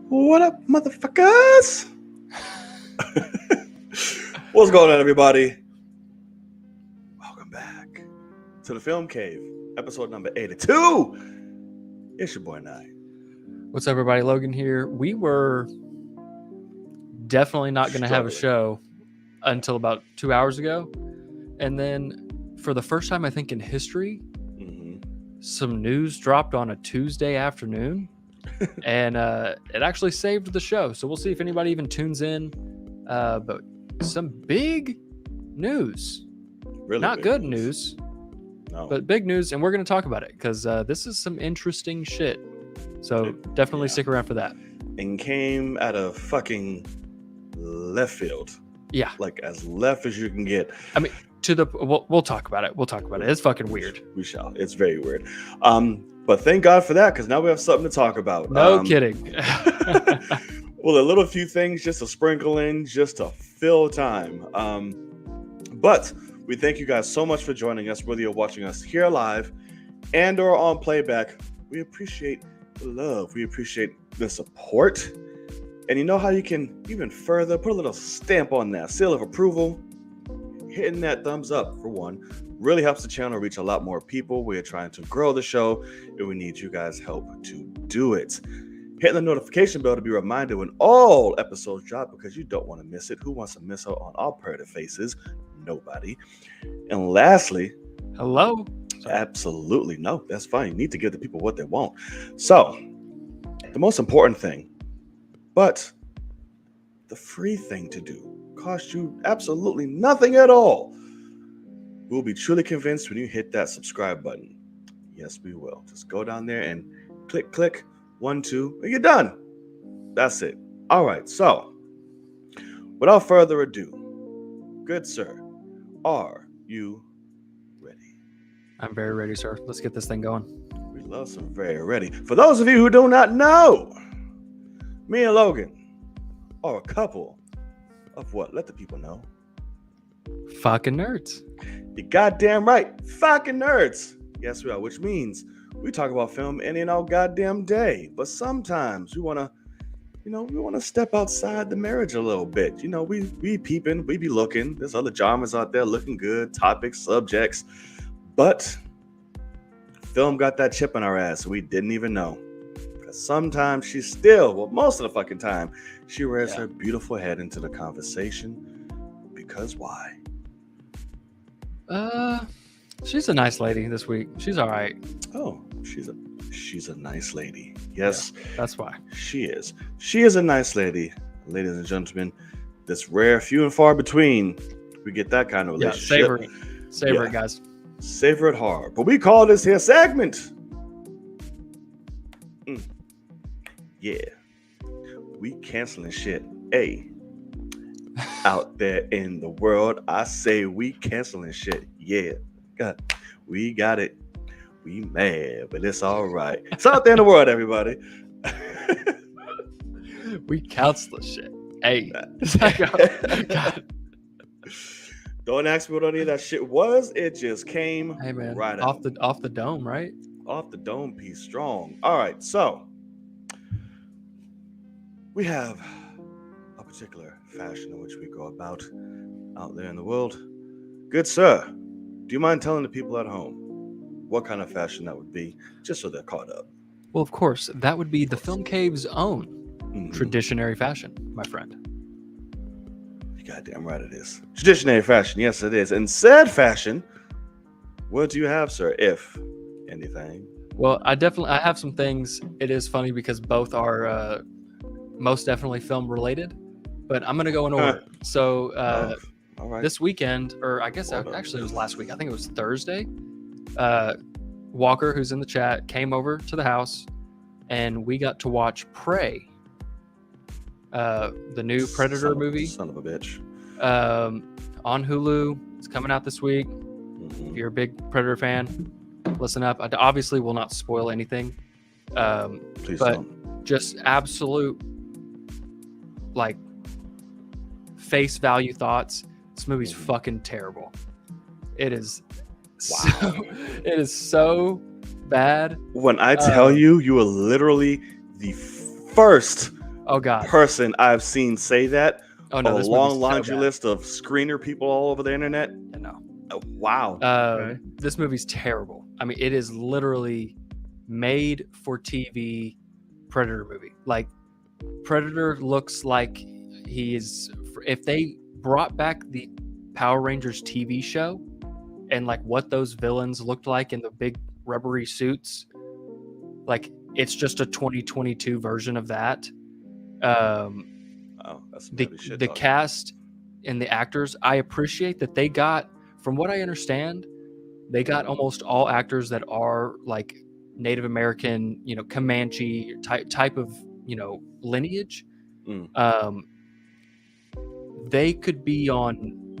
What up, motherfuckers? What's going on, everybody? Welcome back to the Film Cave, episode number 82. It's your boy, Nye. What's up, everybody? Logan here. We were definitely not going to have a show until about 2 hours ago. And then for the first time, I think, in history, some news dropped on a Tuesday afternoon. And it actually saved the show. So we'll see if anybody even tunes in. But some big news. Really not big good news. No. But big news. And we're going to talk about it because this is some interesting shit. So definitely stick around for that. And came out of fucking left field. Yeah. Like as left as you can get. I mean, we'll talk about it. We'll talk about it. It's fucking weird. We shall. It's very weird. But thank God for that, because now we have something to talk about. No kidding. Well, a little few things just to sprinkle in, just to fill time. But we thank you guys so much for joining us, whether you're watching us here live and or on playback. We appreciate the love. We appreciate the support. And you know how you can even further put a little stamp on that seal of approval? Hitting that thumbs up, for one, really helps the channel reach a lot more people. We are trying to grow the show, and we need you guys' help to do it. Hitting the notification bell to be reminded when all episodes drop, because you don't want to miss it. Who wants to miss out on our pretty faces? Nobody. And lastly, hello. Absolutely no, that's fine. You need to give the people what they want. So, the most important thing, but the free thing to do, cost you absolutely nothing at all. We'll be truly convinced when you hit that subscribe button. Yes, we will. Just go down there and click, 1, 2, and you're done. That's it. All right, so without further ado, good sir, are you ready? I'm very ready, sir. Let's get this thing going. We love some very ready. For those of you who do not know, me and Logan are a couple of what? Let the people know. Fucking nerds. You're goddamn right. Fucking nerds. Yes, we are, which means we talk about film any goddamn day. But sometimes we want to step outside the marriage a little bit. You know, we peeping, we be looking. There's other genres out there looking good, topics, subjects. But film got that chip in our ass, so we didn't even know. Sometimes she still, well, most of the fucking time, she rears her beautiful head into the conversation. Because why? She's a nice lady this week. She's all right. Oh, she's a nice lady. Yes, that's why. She is. She is a nice lady, ladies and gentlemen. This rare, few and far between, we get that kind of relationship. Savor it, guys. Savor it hard. But we call this here segment. Yeah, we canceling shit. Hey, out there in the world, I say we canceling shit. Yeah, we got it. We mad, but it's all right. It's out there in the world, everybody. We cancel shit. Hey, God. Don't ask me what any of that shit was. It just came right off the dome, right? Off the dome piece, strong. All right, so we have a particular fashion in which we go about out there in the world. Good sir, do you mind telling the people at home what kind of fashion that would be, just so they're caught up? Well, of course, that would be the Film Cave's own traditionary fashion, my friend. You're goddamn right it is. Traditionary fashion, yes it is. And said fashion, what do you have, sir, if anything? Well, I have some things. It is funny because both are most definitely film related, but I'm going to go in order. So all right. This weekend, or I guess actually it was last week, I think it was Thursday, Walker, who's in the chat, came over to the house and we got to watch Prey, the new Predator movie. Son of a bitch. On Hulu. It's coming out this week. If you're a big Predator fan, listen up. I obviously will not spoil anything. Please but don't. Just absolute, like, face value thoughts. This movie's fucking terrible. It is. Wow. It is so bad. When I tell you, you are literally the first person I've seen say that. Oh no, a this long movie's laundry list of screener people all over the internet. Yeah, no. Wow. Okay. This movie's terrible. I mean, it is literally made for TV Predator movie. Like, Predator looks like he is. If they brought back the Power Rangers TV show and like what those villains looked like in the big rubbery suits, like it's just a 2022 version of that. That's the cast and the actors, I appreciate that they got, from what I understand, they got almost all actors that are like Native American, Comanche type of, lineage. They could be on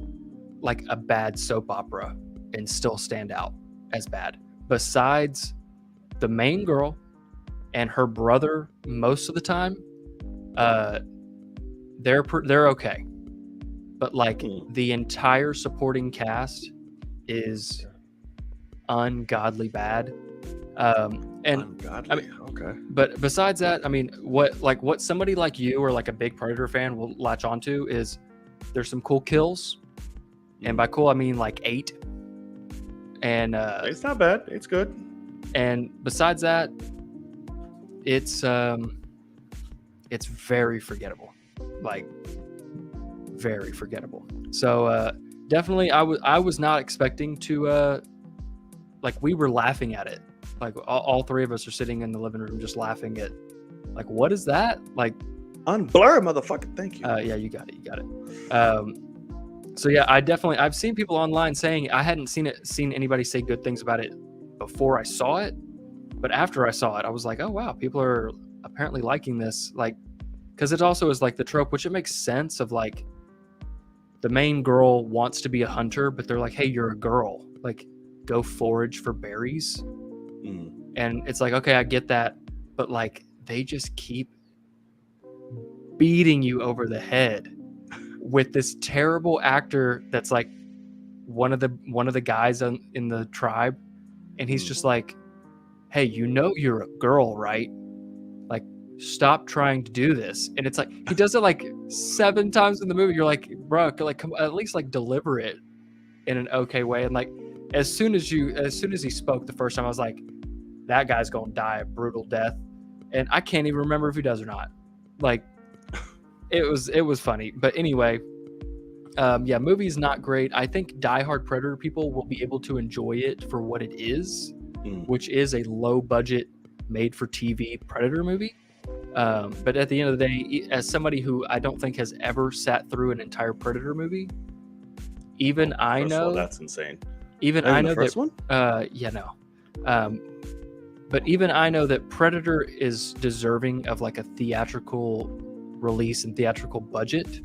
like a bad soap opera and still stand out as bad. Besides the main girl and her brother, most of the time, they're okay. But like the entire supporting cast is ungodly bad. Ungodly. I mean, okay. But besides that, I mean, what somebody like you or like a big Predator fan will latch onto is there's some cool kills, and by cool I mean like 8. And it's not bad. It's good. And besides that, it's very forgettable, like very forgettable. So definitely, I was not expecting to like, we were laughing at it. Like all three of us are sitting in the living room just laughing at, like, what is that? Like, unblur, motherfucker. Thank you. Yeah, you got it. So yeah, I've seen people online saying, I hadn't seen anybody say good things about it before I saw it, but after I saw it, I was like, oh wow, people are apparently liking this. Like, because it also is like the trope, which it makes sense of, like, the main girl wants to be a hunter, but they're like, hey, you're a girl, like, go forage for berries. And it's like, okay, I get that, but like, they just keep beating you over the head with this terrible actor that's like one of the guys in the tribe, and he's just like, hey, you're a girl, right? Like, stop trying to do this. And it's like, he does it like 7 times in the movie. You're like, bro, like, come, at least like deliver it in an okay way. And like, as soon as he spoke the first time, I was like, that guy's gonna die a brutal death. And I can't even remember if he does or not. Like, it was funny. But anyway, yeah, movie's not great. I think diehard Predator people will be able to enjoy it for what it is, which is a low budget, made for TV Predator movie. But at the end of the day, as somebody who I don't think has ever sat through an entire Predator movie, even I know that's insane. Even I know the first one? Yeah, no. But even I know that Predator is deserving of like a theatrical release and theatrical budget.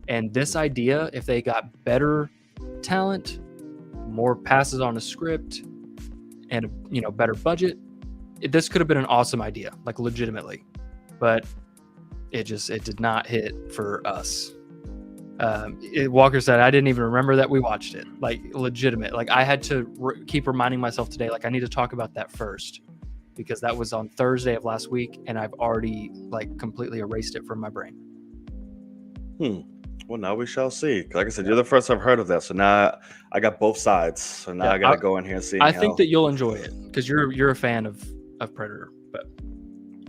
And this idea, if they got better talent, more passes on a script, and better budget, this could have been an awesome idea, like legitimately. But it did not hit for us. Walker said, I didn't even remember that we watched it. Like, legitimate. Like, I had to keep reminding myself today, like, I need to talk about that first, because that was on Thursday of last week, and I've already like completely erased it from my brain. Well, now we shall see. Like I said, you're the first I've heard of that, so now I got both sides. So now I gotta go in here and see. I think that you'll enjoy it because you're a fan of Predator. But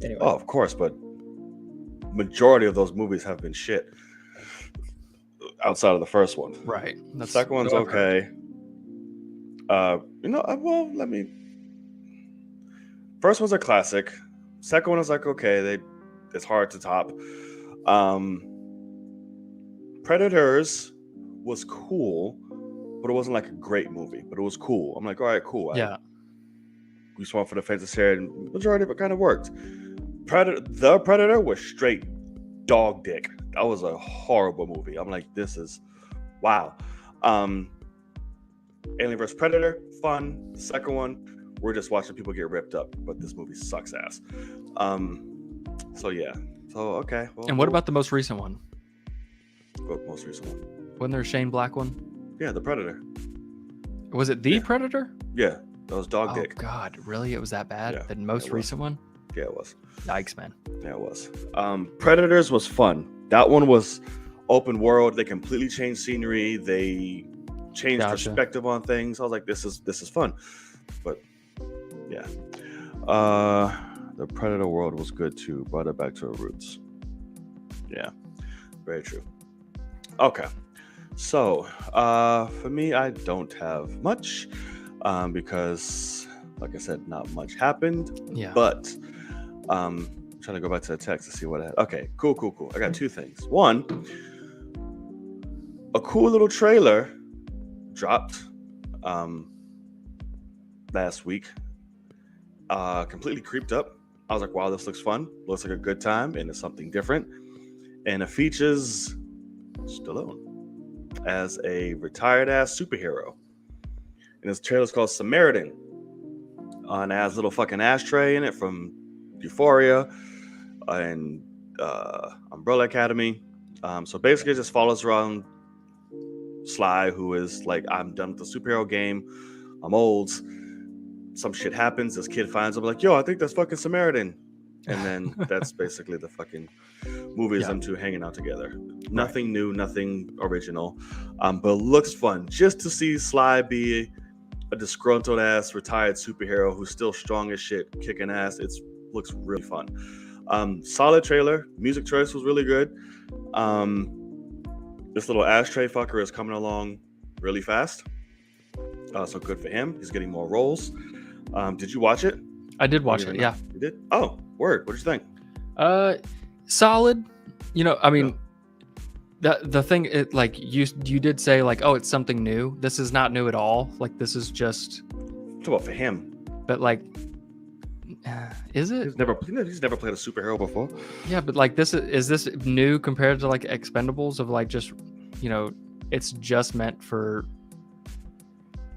anyway, oh, of course. But majority of those movies have been shit outside of the first one. Right. The second one's okay. Well, let me. First one's a classic. Second one is like, okay, it's hard to top. Predators was cool, but it wasn't like a great movie. But it was cool. I'm like, all right, cool. Yeah. We swung for the fences here, and majority of it kind of worked. The Predator was straight dog dick. That was a horrible movie. I'm like, this is wow. Alien vs. Predator, fun. The second one, we're just watching people get ripped up, but this movie sucks ass. So yeah. So okay. Well, and what about the most recent one? What most recent one? Wasn't there a Shane Black one? Yeah, the Predator. Was it the Predator? Yeah, that was dog Oh dick. God, really? It was that bad? Yeah, The most recent one? Yeah, it was. Yikes, man. Yeah, it was. Predators was fun. That one was open world. They completely changed scenery. They changed perspective on things. I was like, this is fun. But yeah. The Predator world was good too. Brought it back to our roots. Yeah. Very true. Okay. So, for me, I don't have much. Because like I said, not much happened. Yeah. But I'm trying to go back to the text to see what I had. Okay, cool. I got two things. One, a cool little trailer dropped last week. Completely creeped up. I was like, wow, this looks fun. Looks like a good time, and it's something different. And it features Stallone as a retired ass superhero. And this trailer's called Samaritan. And it has a little fucking ashtray in it from Euphoria and Umbrella Academy. So basically it just follows around Sly, who is like, I'm done with the superhero game. I'm old. Some shit happens. This kid finds him like, yo, I think that's fucking Samaritan. And then that's basically the fucking movie is them two hanging out together. Nothing new, nothing original. But it looks fun just to see Sly be a disgruntled ass retired superhero who's still strong as shit, kicking ass. It looks really fun. Solid trailer. Music choice was really good. This little ashtray fucker is coming along really fast. So good for him. He's getting more roles. Did you watch it? I did watch it. Yeah. You did? Oh, word. What did you think? Solid. You know, I mean, the thing, it like you did say like, oh, it's something new. This is not new at all. Like this is just. It's about for him. But like, is it? He's never played a superhero before. Yeah, but like is this new compared to like Expendables of like just, you know, it's just meant for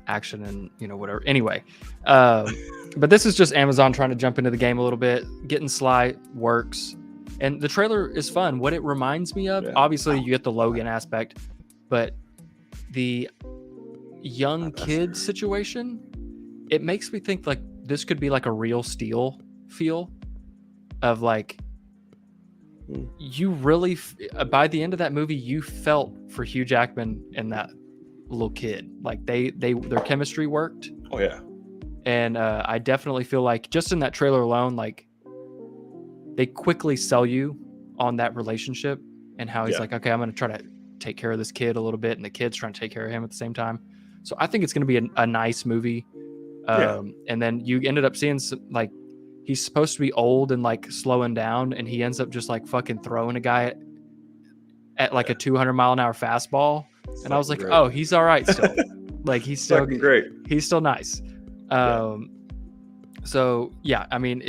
action and, you know, whatever. Anyway, but this is just Amazon trying to jump into the game a little bit. Getting Sly works. And the trailer is fun. What it reminds me of, obviously you get the Logan aspect, but the young kid situation, it makes me think like this could be like a Real Steel feel of like, you really, by the end of that movie, you felt for Hugh Jackman and that little kid. Like their chemistry worked. Oh yeah. And I definitely feel like just in that trailer alone, like they quickly sell you on that relationship and how he's like, okay, I'm going to try to take care of this kid a little bit. And the kid's trying to take care of him at the same time. So I think it's going to be a nice movie. And then you ended up seeing like, he's supposed to be old and like slowing down. And he ends up just like fucking throwing a guy at like a 200-mile-an-hour fastball. It's and I was like, great. Oh, he's all right still. Like he's still great. He's still nice. So yeah, I mean,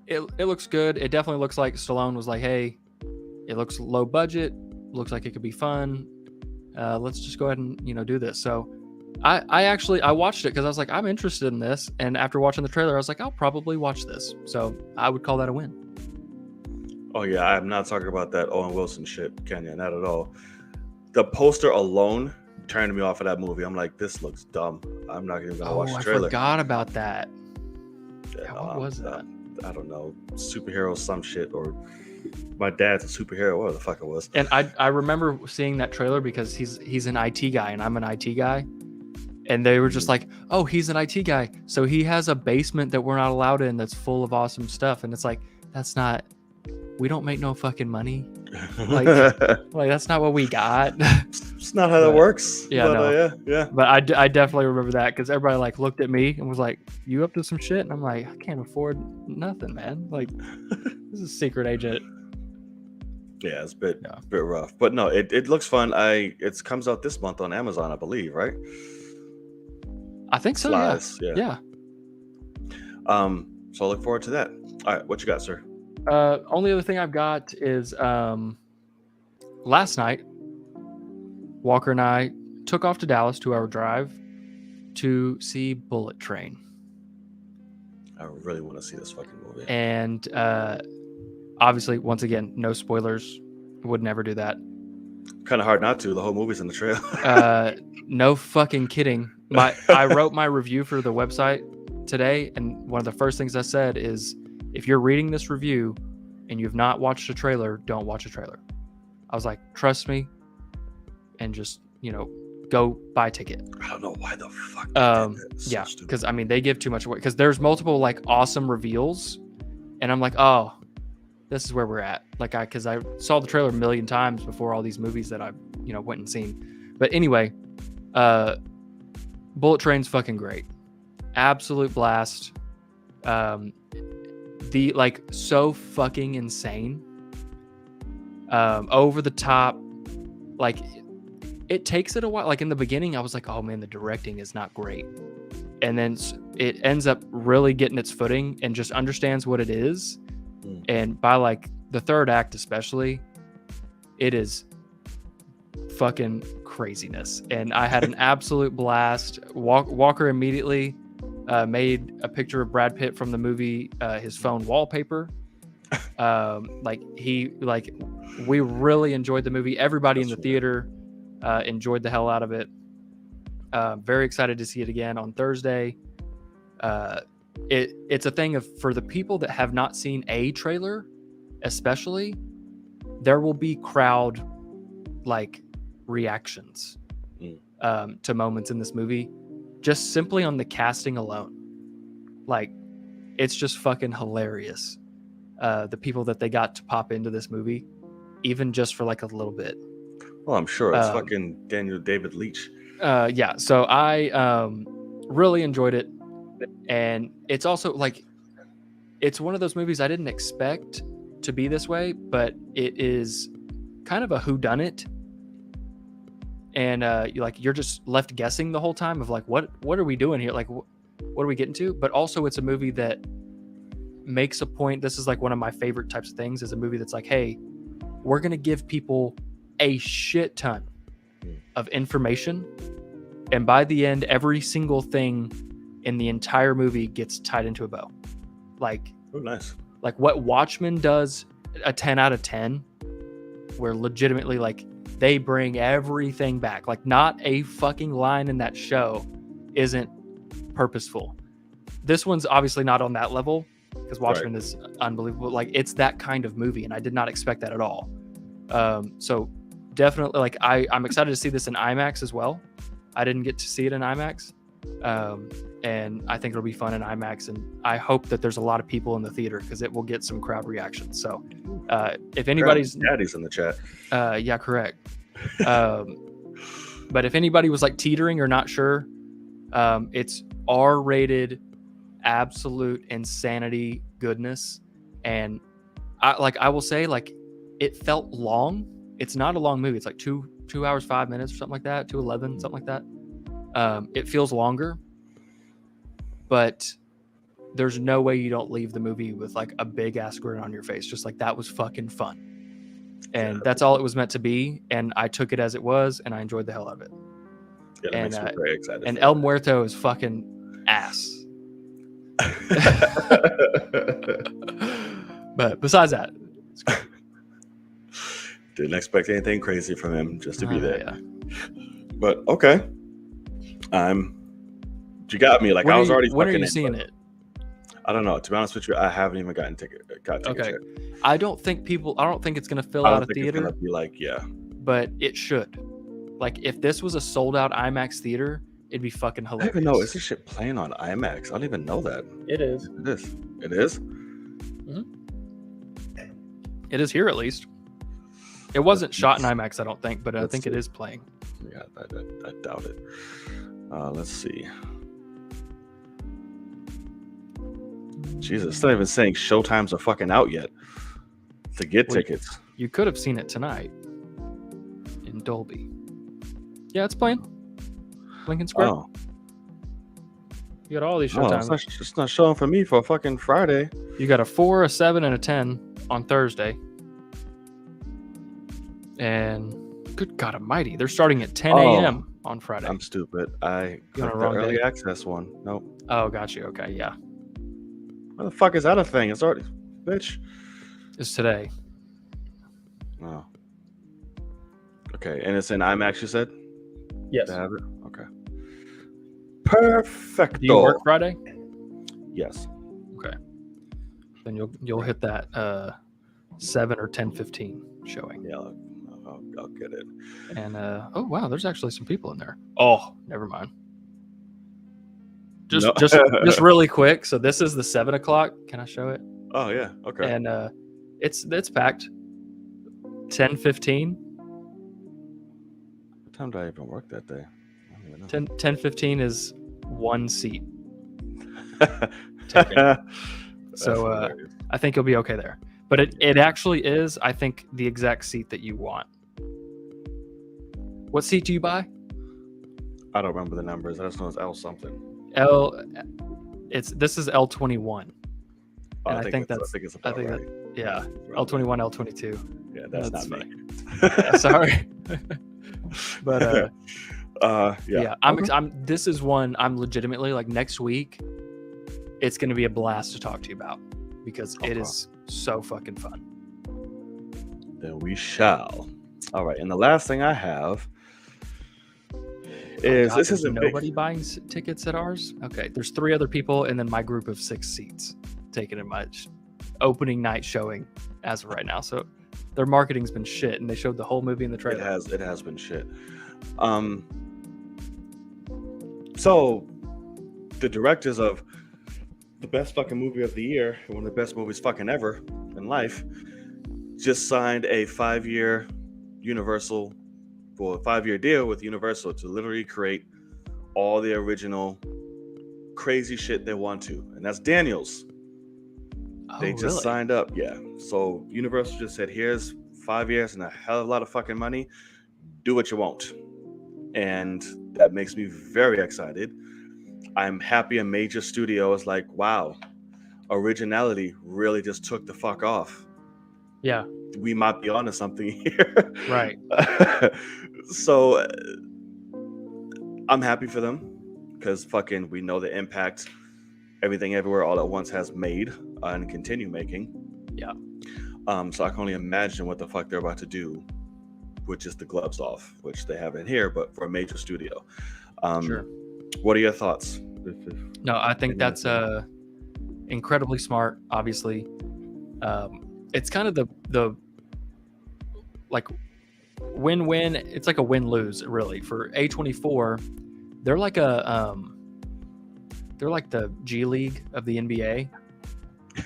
it looks good. It definitely looks like Stallone was like, hey, it looks low budget, looks like it could be fun. Let's just go ahead and, you know, do this. So I watched it because I was like, I'm interested in this. And after watching the trailer, I was like, I'll probably watch this. So I would call that a win. Oh yeah, I'm not talking about that Owen Wilson shit, Kenya, not at all. The poster alone turned me off of that movie. I'm like, this looks dumb. I'm not even gonna watch the trailer. I forgot about that. Yeah, what was that? I don't know, superhero some shit, or my dad's a superhero, whatever the fuck it was. And I remember seeing that trailer because he's an IT guy and I'm an IT guy. And they were just like, oh, he's an IT guy. So he has a basement that we're not allowed in that's full of awesome stuff. And it's like, we don't make no fucking money. Like that's not what we got. It's not how that works. Yeah, but, yeah. But I definitely remember that because everybody like looked at me and was like, "You up to some shit?" And I'm like, "I can't afford nothing, man. Like, this is secret agent." Yeah, it's a bit rough, but no, it looks fun. It comes out this month on Amazon, I believe, right? I think so. Yeah. So I look forward to that. All right, what you got, sir? Only other thing I've got is last night, Walker and I took off to Dallas, 2-hour drive, to see Bullet Train. I really want to see this fucking movie. And obviously, once again, no spoilers. Would never do that. Kind of hard not to. The whole movie's in the trailer. No fucking kidding. I wrote my review for the website today, and one of the first things I said is, if you're reading this review and you've not watched a trailer, don't watch a trailer. I was like, trust me, and just, go buy a ticket. I don't know why the fuck they did that. Yeah, because I mean, they give too much away, because there's multiple like awesome reveals, and I'm like, oh, this is where we're at. Like, because I saw the trailer a million times before all these movies that I went and seen. But anyway, Bullet Train's fucking great, absolute blast. The like so fucking insane, over the top, like it takes it a while. Like in the beginning I was like, oh man, the directing is not great, and then it ends up really getting its footing and just understands what it is. And by like the third act especially, it is fucking craziness, and I had an absolute blast. Walker immediately made a picture of Brad Pitt from the movie his phone wallpaper. We really enjoyed the movie. Everybody in the theater enjoyed the hell out of it. Very excited to see it again on Thursday. It's a thing of, for the people that have not seen a trailer, especially, there will be crowd like reactions to moments in this movie, just simply on the casting alone. Like, it's just fucking hilarious. The people that they got to pop into this movie, even just for like a little bit. Well, I'm sure it's fucking Daniel David Leitch. Yeah, so I really enjoyed it, and it's also like, it's one of those movies I didn't expect to be this way, but it is kind of a whodunit, and you're just left guessing the whole time of like, what are we doing here? Like, what are we getting to? But also, it's a movie that makes a point. This is like one of my favorite types of things, is a movie that's like, hey, we're gonna give people a shit ton of information, and by the end, every single thing in the entire movie gets tied into a bow. Like, oh, nice. Like what Watchmen does, a 10 out of 10, where legitimately like they bring everything back. Like, not a fucking line in that show isn't purposeful. This one's obviously not on that level, because Watchmen is unbelievable. Like, it's that kind of movie, and I did not expect that at all. So definitely, like, I'm excited to see this in IMAX as well. I didn't get to see it in IMAX, and I think it'll be fun in IMAX, and I hope that there's a lot of people in the theater, because it will get some crowd reactions. So if anybody's daddy's in the chat, yeah, correct. But if anybody was like teetering or not sure, it's R-rated, absolute insanity goodness. And I will say, like, it felt long. It's not a long movie. It's like 2 hours 5 minutes or something like that, 2:11, something like that. It feels longer, but there's no way you don't leave the movie with like a big ass grin on your face, just like, that was fucking fun. And that's all it was meant to be, and I took it as it was, and I enjoyed the hell out of it. Yeah, that makes me very excited. And El Muerto is fucking ass. But besides that, it's great. Didn't expect anything crazy from him, just to be there. Yeah. But okay, you got me. Like, I was already. When are you seeing it? I don't know. To be honest with you, I haven't even got tickets Okay. yet. I don't think it's gonna fill out a theater. It's gonna be like, yeah, but it should. Like, if this was a sold out IMAX theater, it'd be fucking hilarious. I don't even know. Is this shit playing on IMAX? I don't even know that. It is. It is. It is. Mm-hmm. It is here, at least. It wasn't shot in IMAX, I don't think, but I think it is playing. Yeah, I doubt it. Let's see. Jesus, it's not even saying showtimes are fucking out yet to get tickets. You could have seen it tonight in Dolby. Yeah, it's playing. Lincoln Square. Oh. You got all these showtimes. It's not showing for me for a fucking Friday. You got a 4, a 7, and a 10 on Thursday. And good God Almighty, they're starting at 10 a.m. on Friday. I'm stupid. I got the early access one. Nope. Oh, got you. Okay, yeah. Where the fuck is that a thing? It's already, bitch. It's today. Oh. Okay, and it's in IMAX, you said? Yes. To have it? Okay. Perfecto. Do you work Friday? Yes. Okay. Then you'll hit that 7 or 10:15 showing. Yeah, I'll get it. And oh wow, there's actually some people in there. Oh, never mind. Just really quick. So this is the 7 o'clock. Can I show it? Oh yeah. Okay. And it's packed. 10:15. What time did I even work that day? I don't even know. 10:15 is one seat. So I think you'll be okay there. But it actually is, I think, the exact seat that you want. What seat do you buy? I don't remember the numbers. I just know it's L something. This is L21. Oh, And I think it's about right. Yeah, L21, L22. Yeah, that's not funny. me. Yeah, sorry. But yeah. This is one I'm legitimately like next week. It's going to be a blast to talk to you about because it is so fucking fun. Then we shall. All right, and the last thing I have is this isn't nobody buying tickets at ours. Okay, there's 3 other people, and then my group of 6 seats taken in my opening night showing as of right now. So their marketing's been shit, and they showed the whole movie in the trailer. It has been shit. So the directors of the best fucking movie of the year, one of the best movies fucking ever in life, just signed a 5-year deal with Universal to literally create all the original crazy shit they want to, and that's Daniels. They just signed up, yeah. So Universal just said, "Here's 5 years and a hell of a lot of fucking money. Do what you want," and that makes me very excited. I'm happy a major studio is like, wow, originality really just took the fuck off. Yeah. We might be onto something here. Right. So I'm happy for them because fucking we know the impact Everything Everywhere All at Once has made and continue making. Yeah. So I can only imagine what the fuck they're about to do with just the gloves off, which they have in here, but for a major studio. Sure. What are your thoughts? No, I think that's incredibly smart. Obviously, it's kind of the like win-win. It's like a win-lose, really, for A24. They're like they're like the G League of the NBA,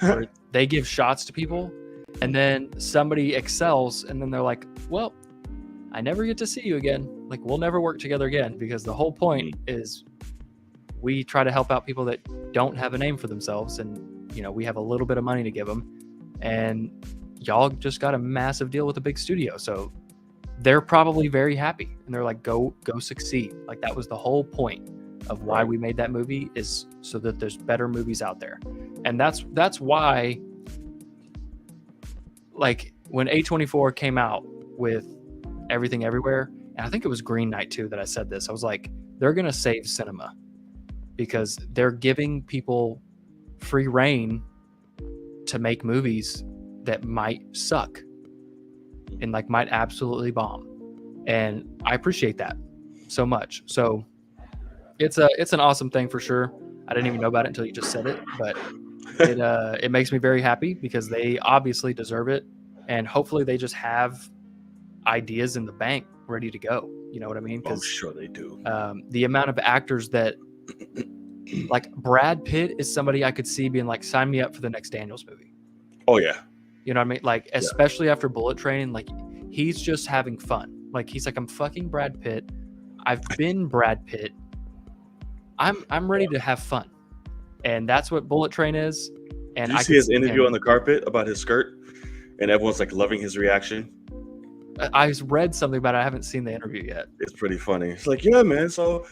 where they give shots to people, and then somebody excels, and then they're like, "Well, I never get to see you again. Like, we'll never work together again," because the whole point is we try to help out people that don't have a name for themselves, and we have a little bit of money to give them, and y'all just got a massive deal with a big studio, so they're probably very happy, and they're like, go succeed. Like, that was the whole point of why we made that movie, is so that there's better movies out there. And that's why, like, when A24 came out with Everything Everywhere, and I think it was Green Knight too that I said this, I was like, they're gonna save cinema because they're giving people free reign to make movies that might suck and like might absolutely bomb, and I appreciate that so much. So it's an awesome thing for sure. I didn't even know about it until you just said it, but it makes me very happy because they obviously deserve it, and hopefully they just have ideas in the bank ready to go. You know what I mean? I'm sure they do. The amount of actors that, like, Brad Pitt is somebody I could see being like, sign me up for the next Daniels movie. Oh yeah. You know what I mean? Like, especially after Bullet Train, like, he's just having fun. Like, he's like, I'm fucking Brad Pitt. I've been Brad Pitt. I'm ready to have fun. And that's what Bullet Train is. And did you see his interview on the carpet about his skirt? And everyone's like loving his reaction. I read something about it. I haven't seen the interview yet. It's pretty funny. It's like, yeah, man. So,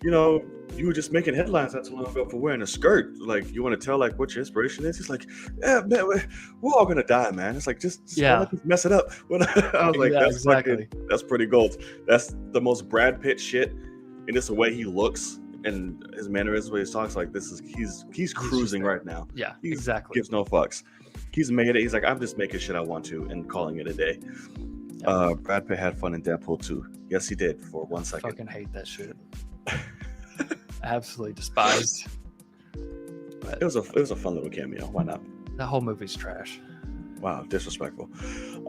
you were just making headlines not too long ago for wearing a skirt. Like, you want to tell like what your inspiration is? He's like, yeah, man, we're all gonna die, man. It's like just don't let us mess it up. I was like, that's pretty gold. That's the most Brad Pitt shit, and just the way he looks and his mannerisms, way he talks. Like, he's cruising right now. Yeah, he exactly. Gives no fucks. He's made it. He's like, I'm just making shit I want to and calling it a day. Brad Pitt had fun in Deadpool 2. Yes, he did for 1 I second. fucking hate that shit. Absolutely despised. It was a fun little cameo. Why not? That whole movie's trash. Wow, disrespectful.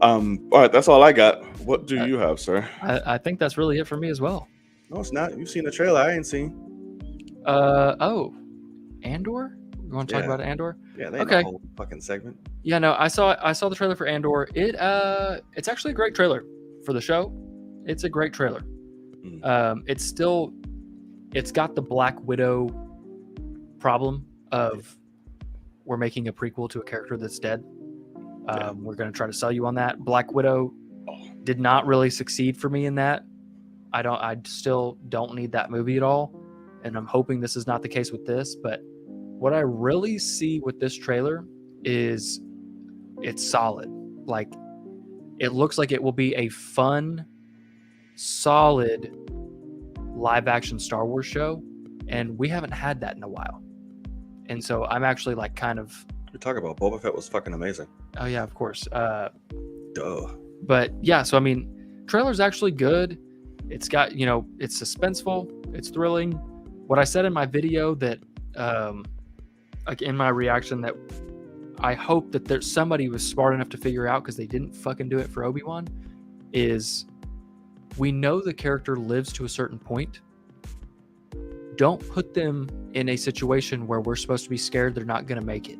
All right, that's all I got. What do you have, sir? I think that's really it for me as well. No, it's not. You've seen the trailer. I ain't seen. Andor? You want to talk about Andor? Yeah, they had a whole fucking segment. Yeah, no, I saw the trailer for Andor. It's actually a great trailer for the show. It's a great trailer. It's got the Black Widow problem of we're making a prequel to a character that's dead. We're going to try to sell you on that. Black Widow did not really succeed for me in that. I still don't need that movie at all. And I'm hoping this is not the case with this, but what I really see with this trailer is it's solid. Like, it looks like it will be a fun, solid live action Star Wars show. And we haven't had that in a while. And so I'm actually like kind of... You're talking about Boba Fett was fucking amazing. Oh yeah, of course. Duh. But yeah, so I mean, trailer's actually good. It's got, it's suspenseful. It's thrilling. What I said in my video that, like in my reaction, that I hope that there's somebody was smart enough to figure out, because they didn't fucking do it for Obi-Wan, is we know the character lives to a certain point. Don't put them in a situation where we're supposed to be scared they're not going to make it.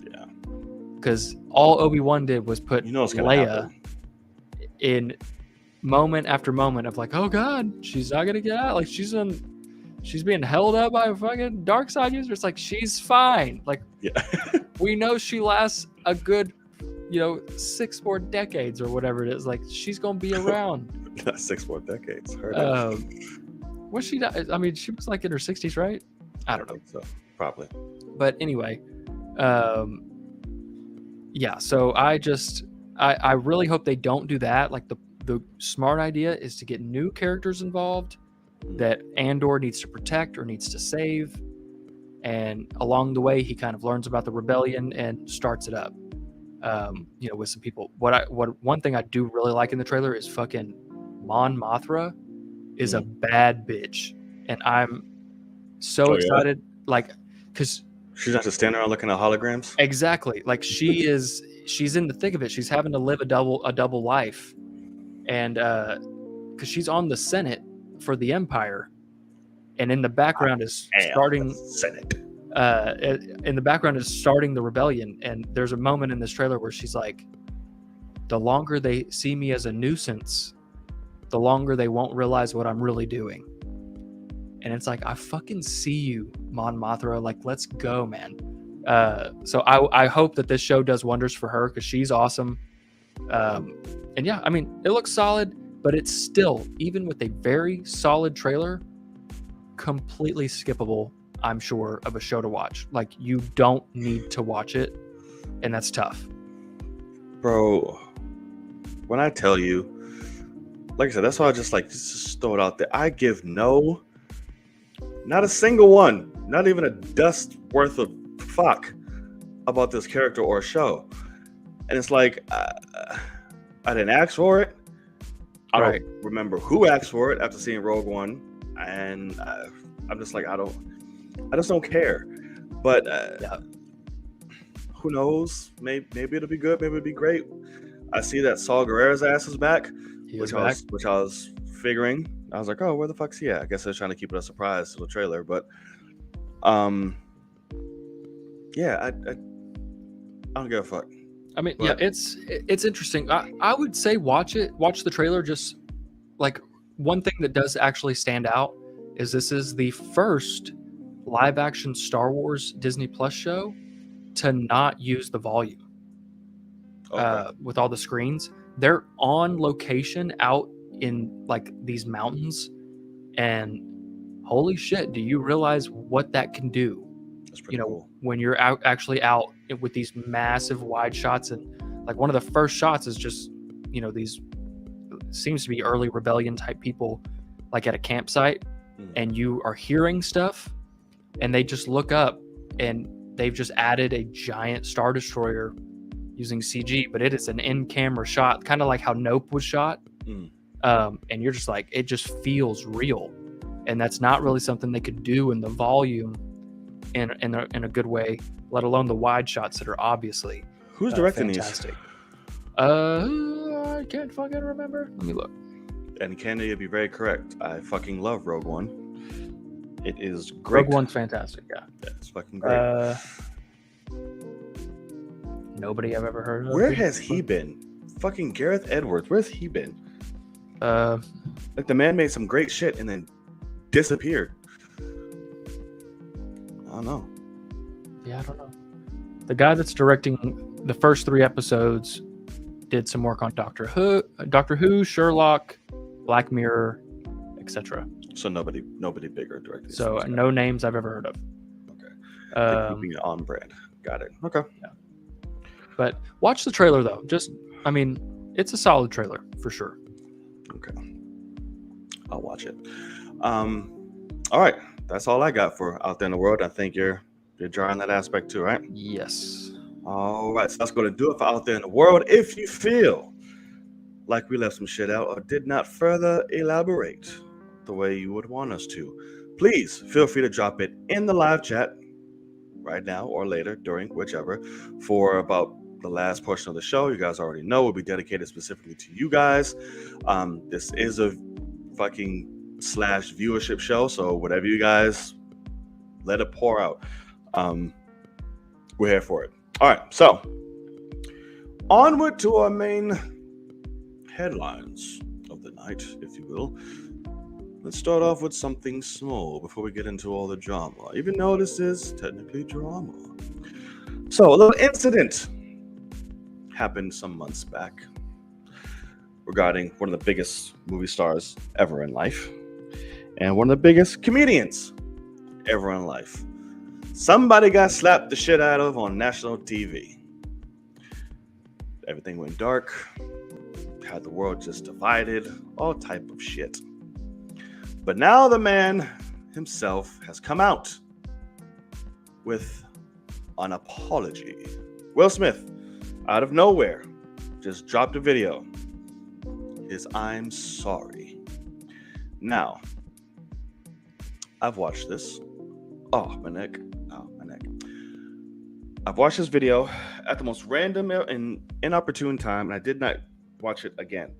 Yeah. Because all Obi-Wan did was put Leia in moment after moment of like, oh God, she's not going to get out. Like, she's being held up by a fucking dark side user. It's like, she's fine. Like, we know she lasts a good, 6 more decades or whatever it is. Like, she's going to be around. Not 6 more decades. Was she? I mean, she was like in her 60s, right? I don't know. So probably. But anyway, yeah. So I really hope they don't do that. Like, the smart idea is to get new characters involved that Andor needs to protect or needs to save, and along the way he kind of learns about the rebellion and starts it up. With some people. One thing I do really like in the trailer is fucking Mon Mothra is a bad bitch, and I'm so excited. Like, because she's not just standing around looking at holograms. Exactly. Like, she's in the thick of it. She's having to live a double life, and because she's on the Senate for the Empire, and in the background is starting Senate. In the background is starting the rebellion. And there's a moment in this trailer where she's like, the longer they see me as a nuisance, the longer they won't realize what I'm really doing. And it's like, I fucking see you, Mon Mothra. Like, let's go, man. So I hope that this show does wonders for her, because she's awesome. And yeah, I mean, it looks solid, but it's still, even with a very solid trailer, completely skippable, I'm sure, of a show to watch. Like, you don't need to watch it, and that's tough. Bro, when I tell you, like I said, that's why I just throw it out there. I give not a single one, not even a dust worth of fuck about this character or show. And it's like, I didn't ask for it. I don't remember who asked for it after seeing Rogue One. And I'm just like, I just don't care. But who knows? Maybe it'll be good. Maybe it'll be great. I see that Saul Guerrero's ass is back, which I was figuring. I was like, oh, where the fuck's he at? I guess they're trying to keep it a surprise to the trailer. But yeah, I don't give a fuck. I mean, yeah, it's interesting. I would say watch the trailer. Just like, one thing that does actually stand out is this is the first live action Star Wars Disney Plus show to not use the volume with all the screens. They're on location out in like these mountains, and holy shit, do you realize what that can do? That's pretty cool. When you're actually out with these massive wide shots, and like one of the first shots is just these seems to be early rebellion type people like at a campsite, and you are hearing stuff, and they just look up and they've just added a giant Star Destroyer using CG, but it is an in-camera shot, kind of like how Nope was shot. And you're just like, it just feels real, and that's not really something they could do in the volume in a good way, let alone the wide shots that are obviously who's directing fantastic. I can't fucking remember. Let me look. And Candy, you'd be very correct. I fucking love Rogue One. It is great. Rogue One's fantastic. Yeah, it's fucking great. Nobody I've ever heard of. Where has he been? Fucking Gareth Edwards. Where's he been? Like the man made some great shit and then disappeared. I don't know. Yeah, I don't know. The guy that's directing the first 3 episodes did some work on Doctor Who, Sherlock, Black Mirror, etc. So nobody bigger directed. So no names I've ever heard of. Okay. Keeping it on brand. Got it. Okay. Yeah. But watch the trailer though. It's a solid trailer for sure. Okay. I'll watch it. All right. That's all I got for Out There in the World. I think you're drawing that aspect too, right? Yes. All right. So that's going to do it for Out There in the World. If you feel like we left some shit out or did not further elaborate the way you would want us to, please feel free to drop it in the live chat right now or later, during whichever, for about the last portion of the show. You guys already know will be dedicated specifically to you guys. This is a fucking / viewership show, so whatever you guys, let it pour out. We're here for it. All right, so onward to our main headlines of the night, if you will. Let's start off with something small before we get into all the drama, even though this is technically drama. So a little incident happened some months back regarding one of the biggest movie stars ever in life and one of the biggest comedians ever in life. Somebody got slapped the shit out of on national TV. Everything went dark, had the world just divided, all type of shit. But now the man himself has come out with an apology. Will Smith, out of nowhere, just dropped a video. His I'm sorry. Now, I've watched this. Oh, my neck. I've watched this video at the most random and inopportune time, and I did not watch it again.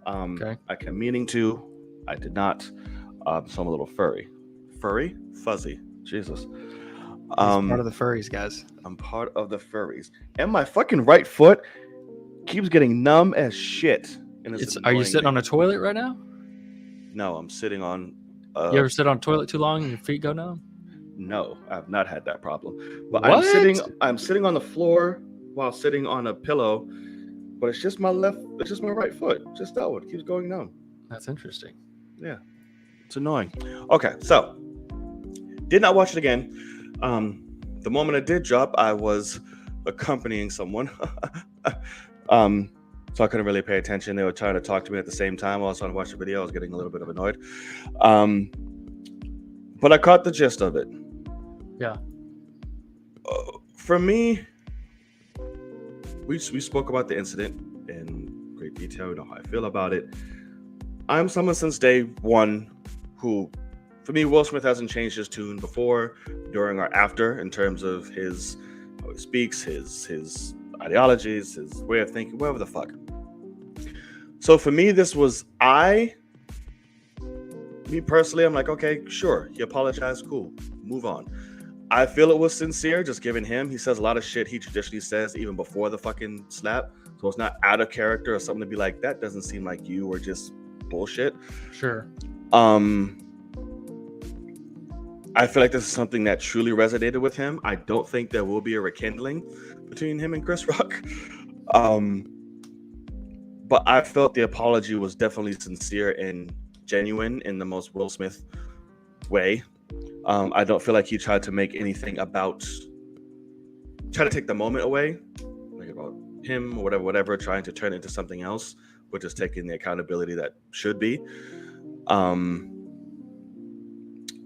Okay. I kept meaning to. I did not. So I'm a little furry. Furry? Fuzzy. Jesus. He's part of the furries, guys. I'm part of the furries. And my fucking right foot keeps getting numb as shit. And Are you sitting on a toilet right now? No, I'm sitting on... you ever sit on a toilet too long and your feet go numb? No, I've not had that problem. But what? I'm sitting on the floor while sitting on a pillow, but it's just my right foot. Just that one keeps going numb. That's interesting. Yeah. It's annoying. Okay, so did not watch it again. The moment I did drop, I was accompanying someone. So I couldn't really pay attention. They were trying to talk to me at the same time while I was trying to watch the video. I was getting a little bit of annoyed. But I caught the gist of it. Yeah. For me, we spoke about the incident in great detail. You know how I feel about it. I'm someone since day one who, for me, Will Smith hasn't changed his tune before, during, or after in terms of his how he speaks, his ideologies, his way of thinking, whatever the fuck. So for me, this was me personally, I'm like, okay, sure, he apologized, cool, move on. I feel it was sincere, just given him. He says a lot of shit he traditionally says even before the fucking slap. So it's not out of character or something to be like, that doesn't seem like you, or just bullshit. Sure. I feel like this is something that truly resonated with him. I don't think there will be a rekindling between him and Chris Rock. But I felt the apology was definitely sincere and genuine in the most Will Smith way. I don't feel like he tried to make anything try to take the moment away, like about him or whatever, trying to turn it into something else, but just taking the accountability that should be.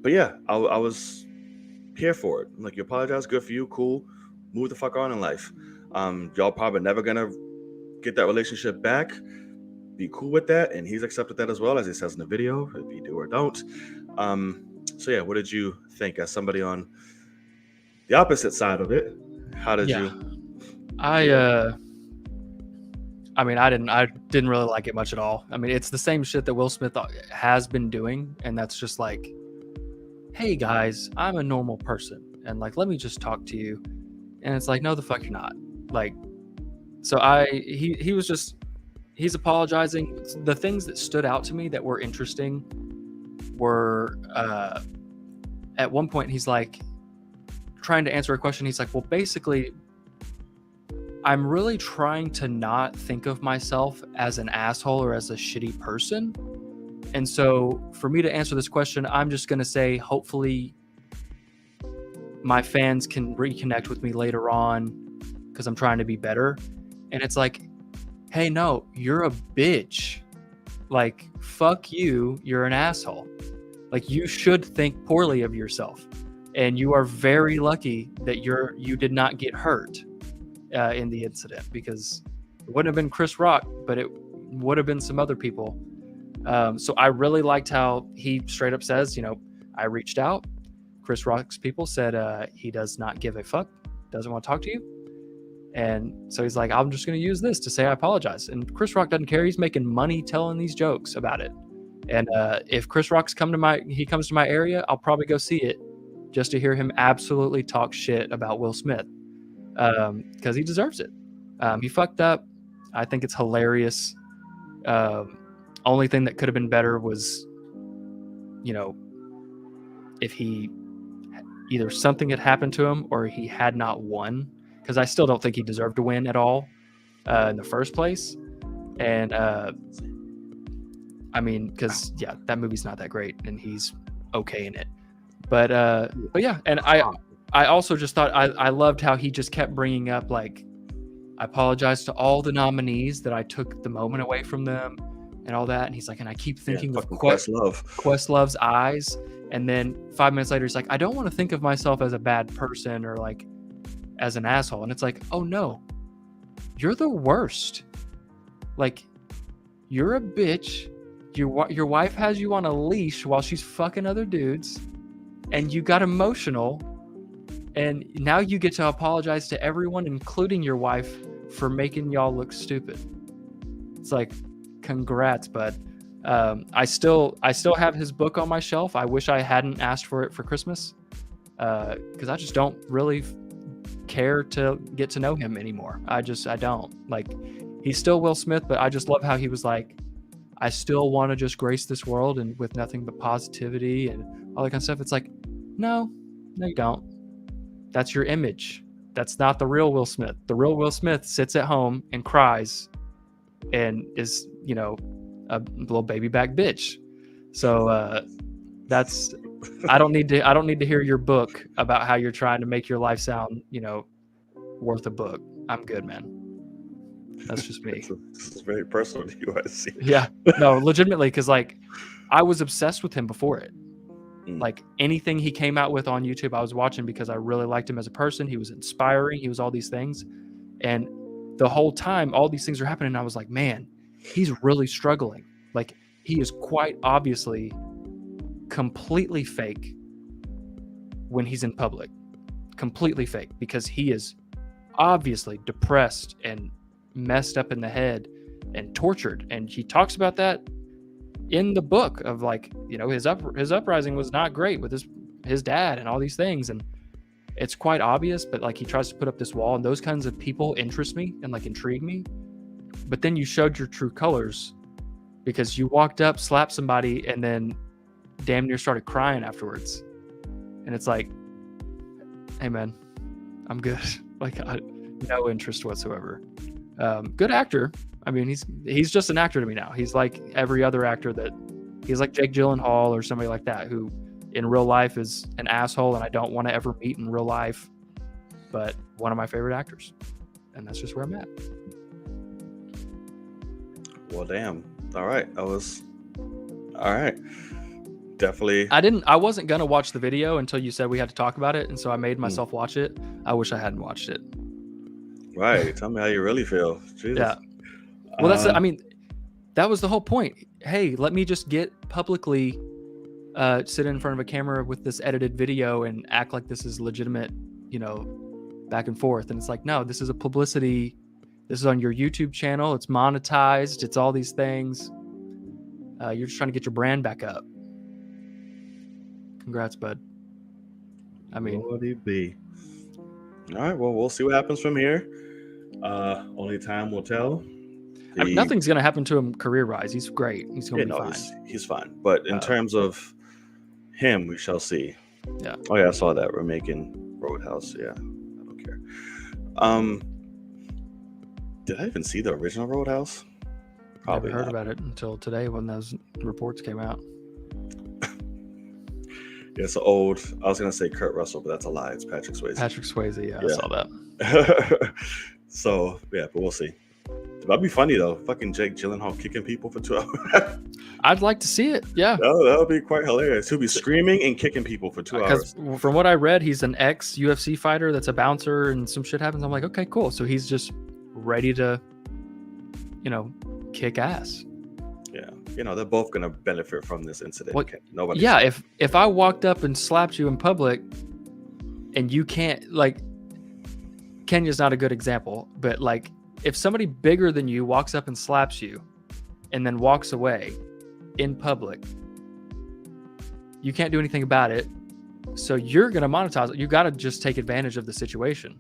But yeah, I was here for it. I'm like, you apologize, good for you, cool, move the fuck on in life. Y'all probably never gonna get that relationship back. Be cool with that, and he's accepted that as well, as he says in the video, if you do or don't. So yeah, what did you think as somebody on the opposite side of it? How did Yeah. you? I mean, I didn't really like it much at all. I mean, it's the same shit that Will Smith has been doing, and that's just like, hey guys, I'm a normal person, and like, let me just talk to you. And it's like, no, the fuck you're not. Like, so he's apologizing. The things that stood out to me that were interesting were at one point he's like trying to answer a question. He's like, well, basically, I'm really trying to not think of myself as an asshole or as a shitty person. And so for me to answer this question, I'm just going to say, hopefully my fans can reconnect with me later on because I'm trying to be better. And it's like, hey, no, you're a bitch. Like, fuck you. You're an asshole. Like, you should think poorly of yourself. And you are very lucky that you did not get hurt in the incident, because it wouldn't have been Chris Rock, but it would have been some other people. So I really liked how he straight up says, I reached out. Chris Rock's people said he does not give a fuck, doesn't want to talk to you. And so he's like, I'm just going to use this to say I apologize. And Chris Rock doesn't care. He's making money telling these jokes about it. And if Chris Rock's comes to my area, I'll probably go see it just to hear him absolutely talk shit about Will Smith, because he deserves it. He fucked up. I think it's hilarious. Only thing that could have been better was, if he either something had happened to him or he had not won, because I still don't think he deserved to win at all in the first place. And I mean, because that movie's not that great and he's okay in it. But yeah, and I also just thought I loved how he just kept bringing up, like, I apologize to all the nominees that I took the moment away from them and all that. And he's like, and I keep thinking of Questlove's eyes. And then 5 minutes later, he's like, I don't want to think of myself as a bad person or like as an asshole. And it's like, oh no, you're the worst. Like, you're a bitch. Your wife has you on a leash while she's fucking other dudes, and you got emotional, and now you get to apologize to everyone, including your wife, for making y'all look stupid. It's like, congrats, bud. I still have his book on my shelf. I wish I hadn't asked for it for Christmas, because I just don't really care to get to know him anymore. I don't. Like, he's still Will Smith, but I just love how he was like, I still want to just grace this world and with nothing but positivity and all that kind of stuff. It's like, no, you don't. That's your image. That's not the real Will Smith. The real Will Smith sits at home and cries and is, a little baby back bitch. So I don't need to hear your book about how you're trying to make your life sound, worth a book. I'm good, man. That's just me. This is very personal to you, I see. Yeah, no, legitimately, because like I was obsessed with him before it. Like, anything he came out with on YouTube, I was watching because I really liked him as a person. He was inspiring. He was all these things. And the whole time, all these things are happening. And I was like, man, he's really struggling. Like, he is quite obviously completely fake when he's in public. Completely fake, because he is obviously depressed and messed up in the head and tortured. And he talks about that in the book of, like, his uprising was not great with his dad and all these things, and it's quite obvious, but like he tries to put up this wall, and those kinds of people interest me and like intrigue me. But then you showed your true colors, because you walked up, slapped somebody, and then damn near started crying afterwards. And it's like, hey man, I'm good. Like, no interest whatsoever. Good actor. I mean, he's just an actor to me now. He's like every other actor he's like Jake Gyllenhaal or somebody like that, who in real life is an asshole and I don't want to ever meet in real life, but one of my favorite actors. And that's just where I'm at. Well, damn. All right. All right. Definitely. I wasn't going to watch the video until you said we had to talk about it. And so I made myself watch it. I wish I hadn't watched it. Right. Tell me how you really feel. Jesus. Yeah. Well, I mean, that was the whole point. Hey, let me just get publicly sit in front of a camera with this edited video and act like this is legitimate, back and forth. And it's like, no, this is a publicity. This is on your YouTube channel. It's monetized. It's all these things. You're just trying to get your brand back up. Congrats, bud. I mean, what he be? All right. Well, we'll see what happens from here. Only time will tell. I mean, nothing's going to happen to him career-wise. He's great. He's going to be fine. He's fine. But in terms of him, we shall see. Yeah. Oh, yeah, I saw that. We're making Roadhouse. Yeah, I don't care. Did I even see the original Roadhouse? Probably never heard about it until today when those reports came out. Yeah, it's old. I was going to say Kurt Russell, but that's a lie. It's Patrick Swayze. Patrick Swayze, yeah. I saw that. So, yeah, but we'll see. That'd be funny, though. Fucking Jake Gyllenhaal kicking people for 2 hours. I'd like to see it, yeah. That would be quite hilarious. He'll be screaming and kicking people for 2 hours. Because from what I read, he's an ex-UFC fighter that's a bouncer, and some shit happens. I'm like, okay, cool. So he's just ready to, kick ass. Yeah. They're both going to benefit from this incident. Well, nobody. Yeah, if I walked up and slapped you in public and you can't, Kenya's not a good example, but, if somebody bigger than you walks up and slaps you and then walks away in public, you can't do anything about it. So you're going to monetize it. You got to just take advantage of the situation.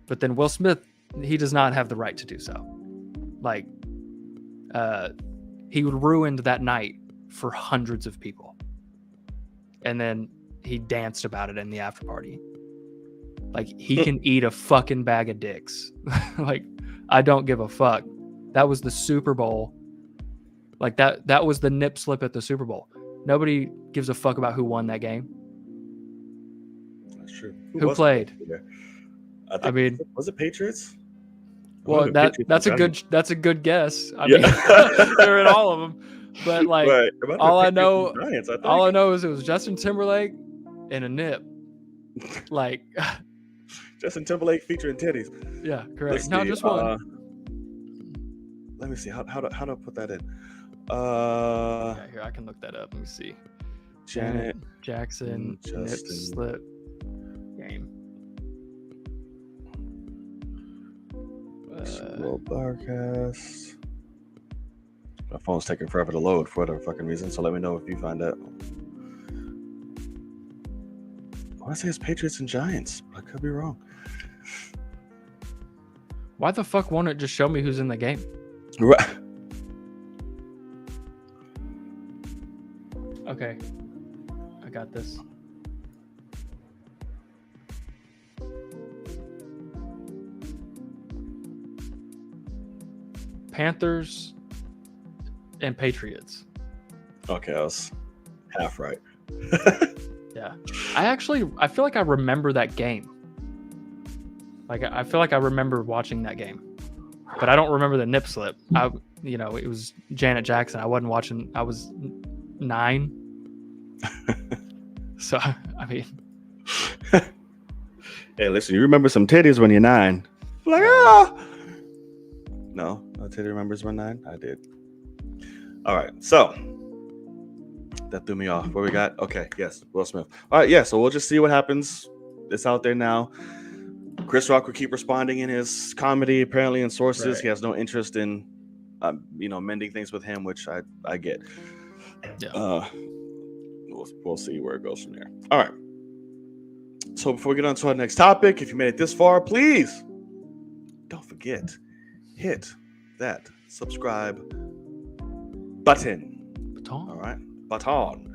But then Will Smith, he does not have the right to do so. He ruined that night for hundreds of people. And then he danced about it in the after party. He can eat a fucking bag of dicks. I don't give a fuck. That was the Super Bowl. That was the nip slip at the Super Bowl. Nobody gives a fuck about who won that game. That's true. Who played? I mean, was it Patriots? Well, that's a good guess. I mean, they're in all of them. But right. all I know is it was Justin Timberlake and a nip. Justin Timberlake featuring titties. Yeah, correct. No, just one. Let me see. How do I put that in? Yeah, here, I can look that up. Let me see. Janet Jackson nip slip game. Barcast. My phone's taking forever to load for whatever fucking reason, so let me know if you find that. I want to say it's Patriots and Giants, but I could be wrong. Why the fuck won't it just show me who's in the game? Right. Okay. I got this. Panthers and Patriots. Okay, I was half right. Yeah. I feel like I remember that game. I feel like I remember watching that game. But I don't remember the nip slip. It was Janet Jackson. I wasn't watching. I was 9. So, I mean. Hey, listen, you remember some titties when you're 9. No titty remembers when 9? I did. All right, so. That threw me off. What we got? Okay, yes, Will Smith. All right, yeah, so we'll just see what happens. It's out there now. Chris Rock will keep responding in his comedy, apparently in sources. Right. He has no interest in, mending things with him, which I get. Yeah. We'll see where it goes from there. All right. So before we get on to our next topic, if you made it this far, please don't forget, hit that subscribe button. All right. Baton.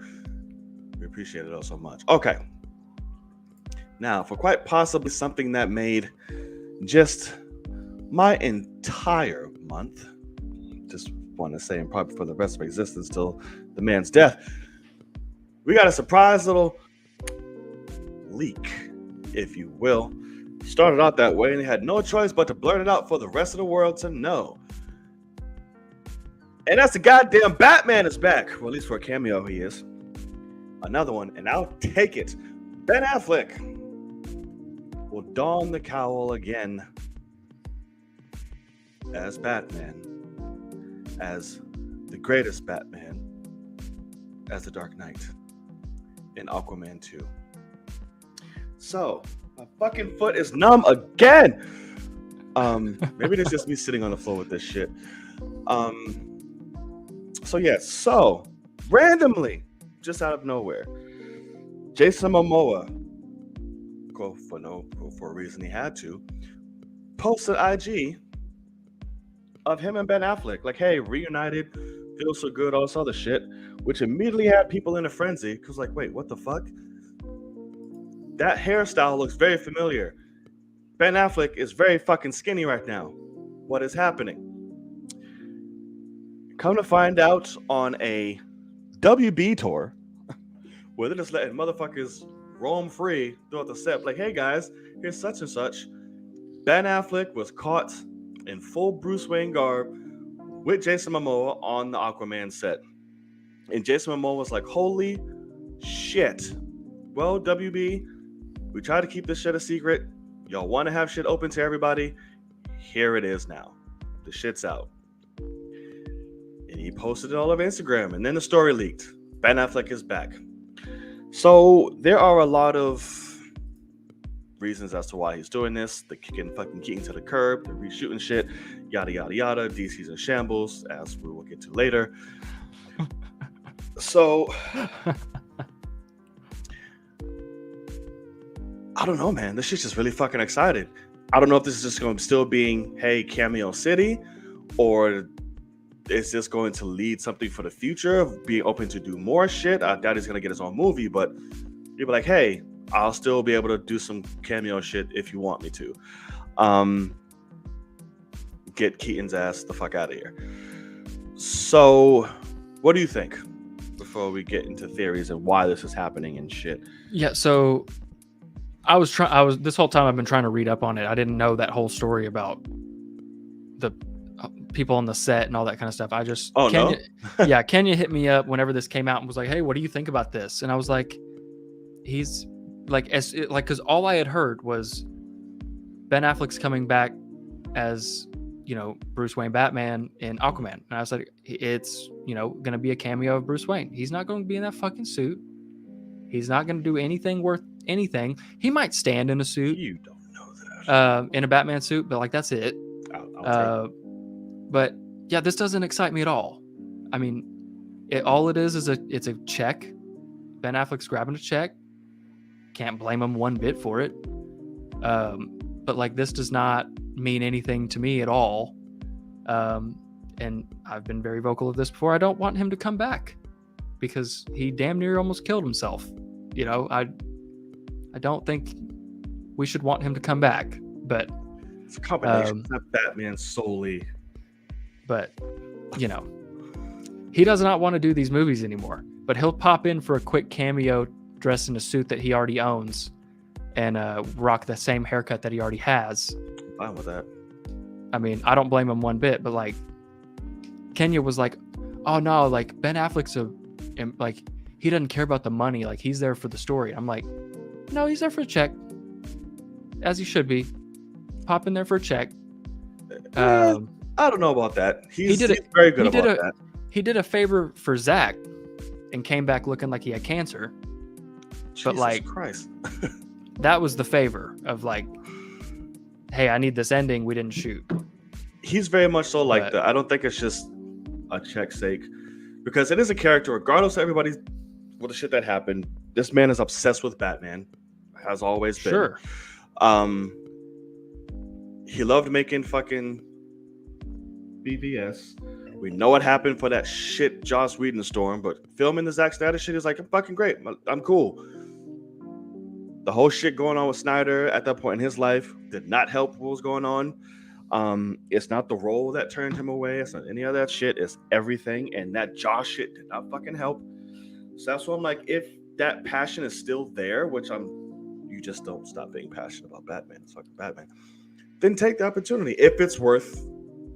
We appreciate it all so much. Okay. Now, for quite possibly something that made just my entire month, just want to say, and probably for the rest of my existence till the man's death, we got a surprise little leak, if you will. Started out that way, and they had no choice but to blurt it out for the rest of the world to know. And that's the goddamn Batman is back. Well, at least for a cameo, he is. Another one, and I'll take it. Ben Affleck will don the cowl again as Batman, as the greatest Batman, as the Dark Knight in Aquaman 2. So, my fucking foot is numb again. Maybe it's just me sitting on the floor with this shit. So randomly, just out of nowhere, Jason Momoa, for a reason he had to, posted IG of him and Ben Affleck, like, hey, reunited, feels so good, all this other shit, which immediately had people in a frenzy, because like, wait, what the fuck? That hairstyle looks very familiar. Ben Affleck is very fucking skinny right now. What is happening? Come to find out, on a WB tour, where they're just letting motherfuckers roam free throughout the set, like, hey guys, here's such and such. Ben Affleck was caught in full Bruce Wayne garb with Jason Momoa on the Aquaman set. And Jason Momoa was like, holy shit. Well, WB, we try to keep this shit a secret. Y'all want to have shit open to everybody? Here it is now. The shit's out. And he posted it all over Instagram. And then the story leaked. Ben Affleck is back. So there are a lot of reasons as to why he's doing this. The kicking fucking Keaton to the curb, the reshooting shit, yada yada yada. DC's in shambles, as we will get to later. So I don't know, man. This shit's just really fucking excited. I don't know if this is just going to still being, hey, Cameo City, or is this going to lead something for the future of being open to do more shit? I doubt he's going to get his own movie, but you'll be like, hey, I'll still be able to do some cameo shit if you want me to. Get Keaton's ass the fuck out of here. So, what do you think before we get into theories and why this is happening and shit? Yeah, so this whole time I've been trying to read up on it. I didn't know that whole story about the people on the set and all that kind of stuff. I just Kenya hit me up whenever this came out and was like, hey, what do you think about this? And I was like, he's like, because all I had heard was Ben Affleck's coming back as, Bruce Wayne Batman in Aquaman. And I was like, it's, going to be a cameo of Bruce Wayne. He's not going to be in that fucking suit. He's not going to do anything worth anything. He might stand in a suit. You don't know that. In a Batman suit, but like, that's it. But yeah, this doesn't excite me at all. I mean, all it is it's a check. Ben Affleck's grabbing a check. Can't blame him one bit for it. But like, this does not mean anything to me at all. And I've been very vocal of this before. I don't want him to come back because he damn near almost killed himself. I don't think we should want him to come back. But it's a combination. It's not Batman solely. But, he does not want to do these movies anymore. But he'll pop in for a quick cameo dressed in a suit that he already owns and rock the same haircut that he already has. I'm fine with that. I mean, I don't blame him one bit, but like, Kenya was like, oh no, like Ben Affleck's he doesn't care about the money. Like, he's there for the story. I'm like, no, he's there for a check, as he should be. Pop in there for a check. I don't know about that. He's very good about that. He did a favor for Zach and came back looking like he had cancer. Jesus but like, Christ. that was the favor of like, hey, I need this ending. We didn't shoot. He's very much so like that. I don't think it's just a check's sake, because it is a character, regardless of everybody's what the shit that happened. This man is obsessed with Batman, has always been. Sure. He loved making fucking BVS. We know what happened for that shit Joss Whedon storm, but filming the Zack Snyder shit is like, fucking great. I'm cool. The whole shit going on with Snyder at that point in his life did not help what was going on. It's not the role that turned him away. It's not any of that shit. It's everything. And that Joss shit did not fucking help. So that's why I'm like, if that passion is still there, which you just don't stop being passionate about Batman. It's fucking Batman. Then take the opportunity. If it's worth,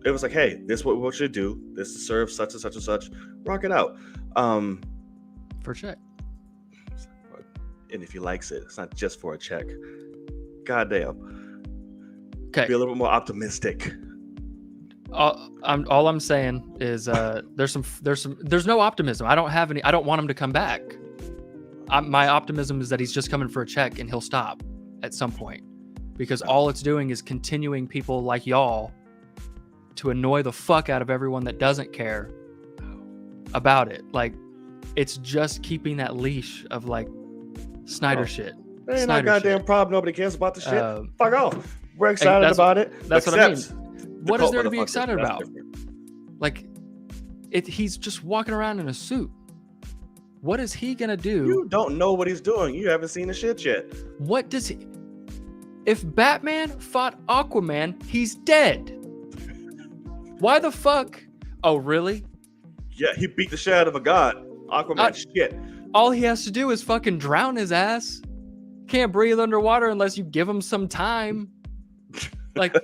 it was like, hey, this is what we should do. This serves such and such and such. Rock it out. For a check. And if he likes it, it's not just for a check. Goddamn. Okay. Be a little bit more optimistic. all I'm saying is there's no optimism. I don't want him to come back. My optimism is that he's just coming for a check and he'll stop at some point, because all it's doing is continuing people like y'all to annoy the fuck out of everyone that doesn't care about it. Like, it's just keeping that leash of like Snyder shit. There ain't no goddamn problem. Nobody cares about the shit. Fuck off. We're excited about it. That's what I mean. What is there to be excited about? Like, he's just walking around in a suit. What is he gonna do? You don't know what he's doing. You haven't seen the shit yet. What does he? If Batman fought Aquaman, he's dead. Why the fuck? Oh, really? Yeah, he beat the shit out of a god. Aquaman shit. All he has to do is fucking drown his ass. Can't breathe underwater unless you give him some time. Like,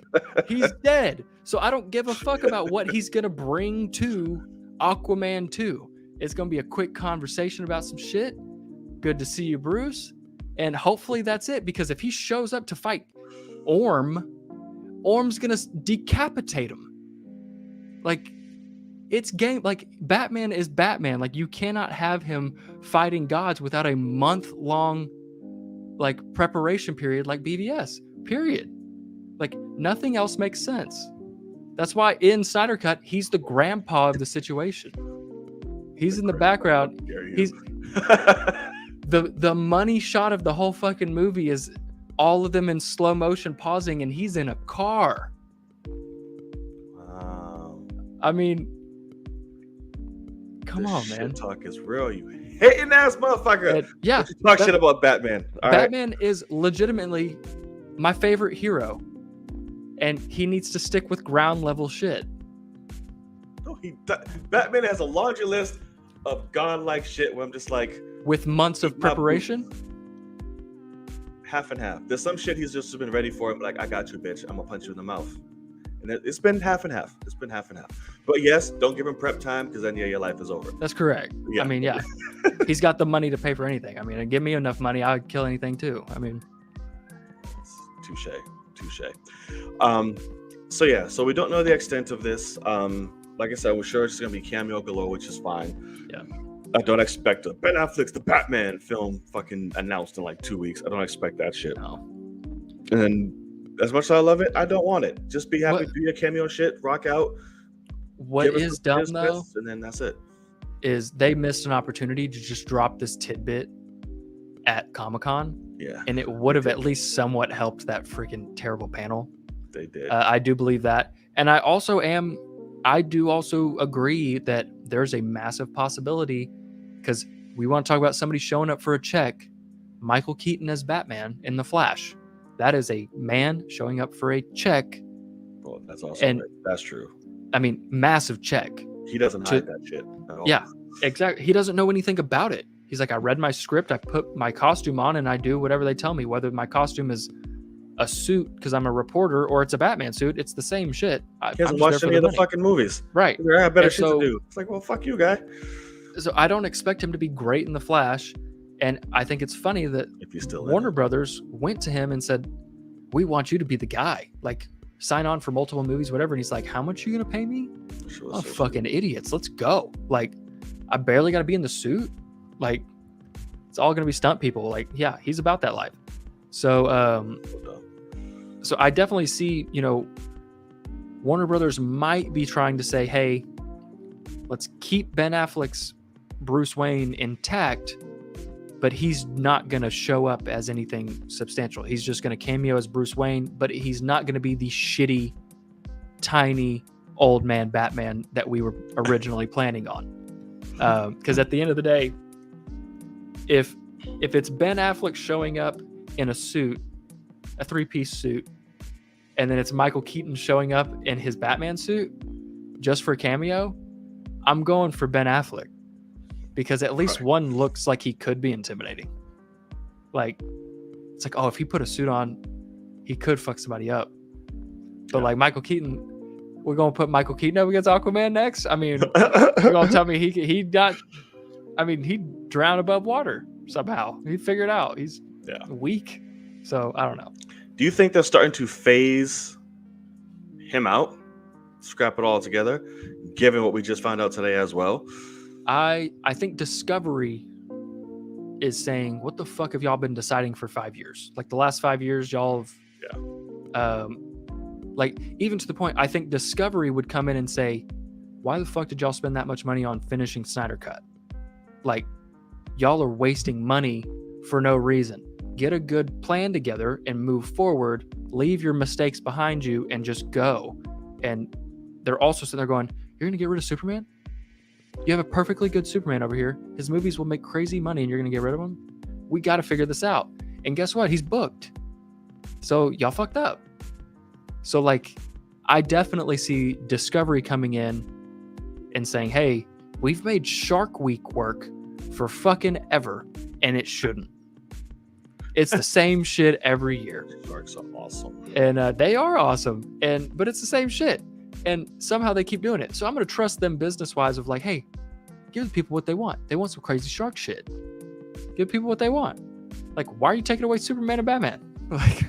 he's dead. So I don't give a fuck about what he's gonna bring to Aquaman 2. It's gonna be a quick conversation about some shit. Good to see you, Bruce. And hopefully that's it, because if he shows up to fight Orm's gonna decapitate him. Like, it's game. Like, Batman is Batman. Like, you cannot have him fighting gods without a month-long like preparation period like BVS. Period. Like, nothing else makes sense. That's why in Snyder Cut, he's the grandpa of the situation. He's in the background. He's the money shot of the whole fucking movie is all of them in slow motion pausing, and he's in a car. Wow. I mean, come on, man. Shit talk is real, you hating ass motherfucker. And, yeah. Talk shit about Batman. All Batman is legitimately my favorite hero. And he needs to stick with ground level shit. No, Batman has a laundry list of godlike shit where I'm just like, with months of preparation, half and half. There's some shit he's just been ready for. I'm like, I got you, bitch. I'm gonna punch you in the mouth. And it's been half and half. It's been half and half. But yes, don't give him prep time, because then your life is over. That's correct. Yeah. I mean, yeah, he's got the money to pay for anything. I mean, give me enough money, I would kill anything too. I mean, touche. So we don't know the extent of this. Like I said, we're sure it's gonna be cameo galore, which is fine. Yeah. I don't expect Ben Affleck's The Batman film fucking announced in like 2 weeks. I don't expect that shit. No. And as much as I love it, I don't want it. Just be happy, do your cameo shit, rock out. What is dumb though, and then that's it. Is they missed an opportunity to just drop this tidbit at Comic-Con. Yeah. And it would have at least somewhat helped that freaking terrible panel. They did. I do believe that. And I do also agree that there's a massive possibility, because we want to talk about somebody showing up for a check. Michael Keaton as Batman in The Flash. That is a man showing up for a check. Well, that's also that's true. I mean, massive check. He doesn't hide that shit at all. Yeah, exactly. He doesn't know anything about it. He's like, I read my script, I put my costume on, and I do whatever they tell me. Whether my costume is a suit because I'm a reporter or it's a Batman suit, it's the same shit. He hasn't watched any of the fucking movies. Right. I have better shit to do. It's like, well, fuck you, guy. So I don't expect him to be great in The Flash. And I think it's funny that Warner Brothers went to him and said, we want you to be the guy. Like, sign on for multiple movies, whatever. And he's like, how much are you going to pay me? Oh, fucking idiots. Let's go. Like, I barely got to be in the suit. Like, it's all going to be stunt people. Like, yeah, he's about that life. So, so I definitely see, Warner Brothers might be trying to say, hey, let's keep Ben Affleck's Bruce Wayne intact, but he's not going to show up as anything substantial. He's just going to cameo as Bruce Wayne, but he's not going to be the shitty, tiny, old man Batman that we were originally planning on. Because at the end of the day, if it's Ben Affleck showing up in a suit, a 3-piece suit, and then it's Michael Keaton showing up in his Batman suit just for a cameo, I'm going for Ben Affleck, because at least one looks like he could be intimidating. Like, it's like, oh, if he put a suit on, he could fuck somebody up. But like Michael Keaton, we're going to put Michael Keaton up against Aquaman next? I mean, you're going to tell me he drowned above water somehow. He figured it out. He's weak. So I don't know. Do you think they're starting to phase him out? scrap it all together, given what we just found out today as well. I think Discovery is saying, what the fuck have y'all been deciding for 5 years? Like the last 5 years, y'all have, like even to the point, I think Discovery would come in and say, why the fuck did y'all spend that much money on finishing Snyder Cut? Like, y'all are wasting money for no reason. Get a good plan together and move forward. Leave your mistakes behind you and just go. And they're also sitting there going, you're going to get rid of Superman? You have a perfectly good Superman over here. His movies will make crazy money and you're going to get rid of him? We got to figure this out. And guess what? He's booked. So y'all fucked up. So like, I definitely see Discovery coming in and saying, hey, we've made Shark Week work for fucking ever, and it shouldn't. It's the same shit every year. Sharks are awesome. And they are awesome. But it's the same shit. And somehow they keep doing it. So I'm going to trust them business-wise of like, hey, give the people what they want. They want some crazy shark shit. Give people what they want. Like, why are you taking away Superman and Batman? Like,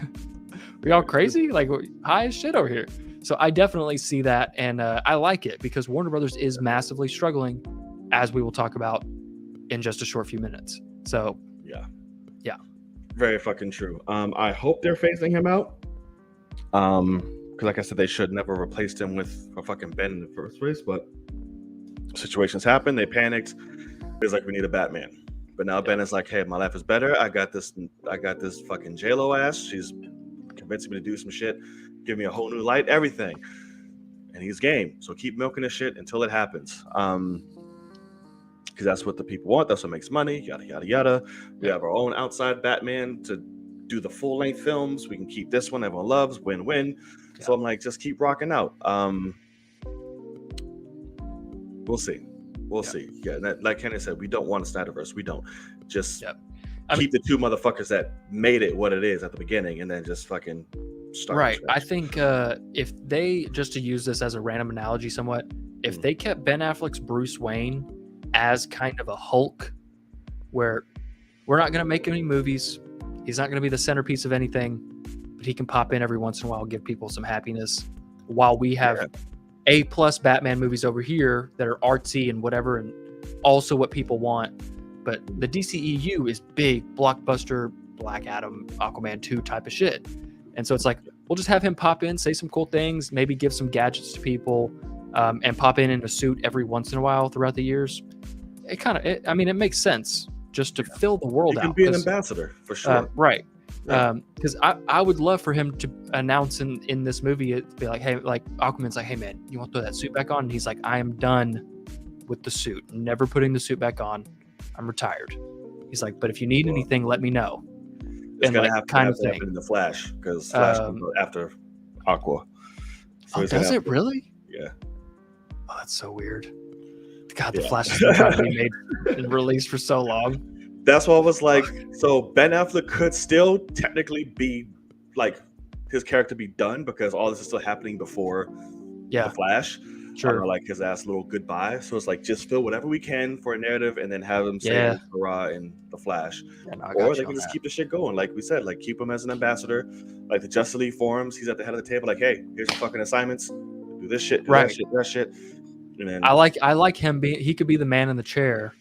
are y'all crazy? Like, high as shit over here. So I definitely see that. And I like it because Warner Brothers is massively struggling, as we will talk about in just a short few minutes. So, yeah. Very fucking true. I hope they're phasing him out. Because like I said, they should never replaced him with a fucking Ben in the first place, but situations happen. They panicked. It's like, we need a Batman. But now Ben is like, hey, my life is better. I got this fucking J-Lo ass. She's convincing me to do some shit. Give me a whole new light, everything. And he's game. So keep milking this shit until it happens. Because that's what the people want. That's what makes money, yada, yada, yada. We have our own outside Batman to do the full-length films. We can keep this one everyone loves, win-win. Yeah. So I'm like, just keep rocking out. We'll see. We'll see. Yeah, like Kenny said, we don't want a Snyderverse. We don't. Just keep the two motherfuckers that made it what it is at the beginning, and then just fucking start. Right. I think if they, just to use this as a random analogy somewhat, if they kept Ben Affleck's Bruce Wayne as kind of a Hulk, where we're not going to make any movies, he's not going to be the centerpiece of anything, but he can pop in every once in a while, give people some happiness, while we have A+ Batman movies over here that are artsy and whatever, and also what people want. But the DCEU is big, blockbuster, Black Adam, Aquaman 2 type of shit. And so it's like, we'll just have him pop in, say some cool things, maybe give some gadgets to people, and pop in a suit every once in a while throughout the years. It makes sense just to fill the world out. He can be an ambassador for sure. Right. Because I would love for him to announce in this movie, it'd be like, hey, like Aquaman's like, hey man, you want to throw that suit back on? And he's like, I am done with the suit. I'm never putting the suit back on. I'm retired. He's like, but if you need anything, let me know. It's gonna have to happen in the Flash, because Flash comes after Aqua. So does it really? Yeah. Oh, that's so weird. God, the Flash has been trying to be made and released for so long. That's what I was like. So Ben Affleck could still technically be like his character be done, because all this is still happening before the Flash. Sure. Like his last little goodbye. So it's like, just fill whatever we can for a narrative, and then have him say hurrah in the Flash. Or they can just keep the shit going. Like we said, like keep him as an ambassador. Like the Justice League forums, he's at the head of the table. Like, hey, here's your fucking assignments. Do this shit. Do that shit. And then, I like him being. He could be the man in the chair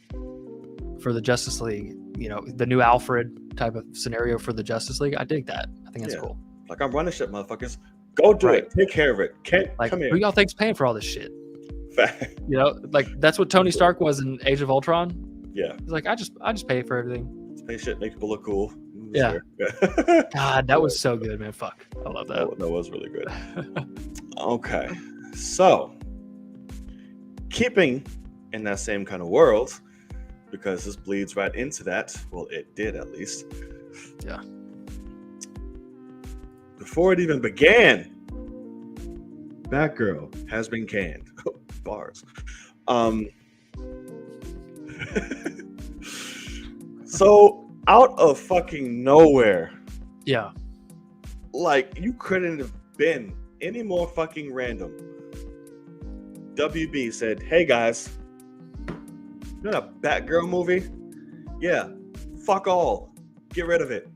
for the Justice League. You know, the new Alfred type of scenario for the Justice League. I dig that. I think that's cool. Like, I'm running shit, motherfuckers. Go do it. Take care of it. Come here. Who y'all think's paying for all this shit? You know, like that's what Tony Stark was in Age of Ultron. Yeah. He's like, I just pay for everything. Just pay shit, make people look cool. Yeah. God, that was so good, man. Fuck. I love that. That was really good. Okay. So, keeping in that same kind of world, because this bleeds right into that. Well, it did at least. Yeah. Before it even began, Batgirl has been canned. Bars. So out of fucking nowhere. Yeah. Like, you couldn't have been any more fucking random. WB said, hey guys, you know that Batgirl movie? Yeah. Fuck all. Get rid of it.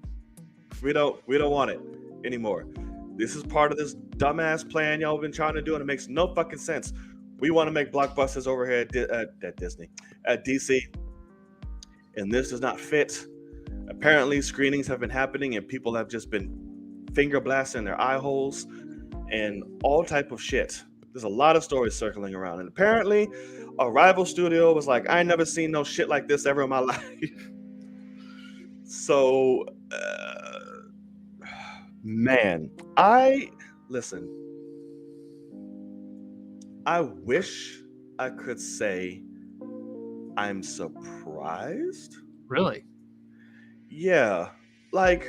We don't want it anymore. This is part of this dumbass plan y'all been trying to do, and it makes no fucking sense. We want to make blockbusters over here at Disney, at DC, and this does not fit. Apparently, screenings have been happening, and people have just been finger blasting their eye holes and all type of shit. There's a lot of stories circling around, and apparently, a rival studio was like, "I ain't never seen no shit like this ever in my life." So, man, listen. I wish I could say I'm surprised. Really? Yeah, like,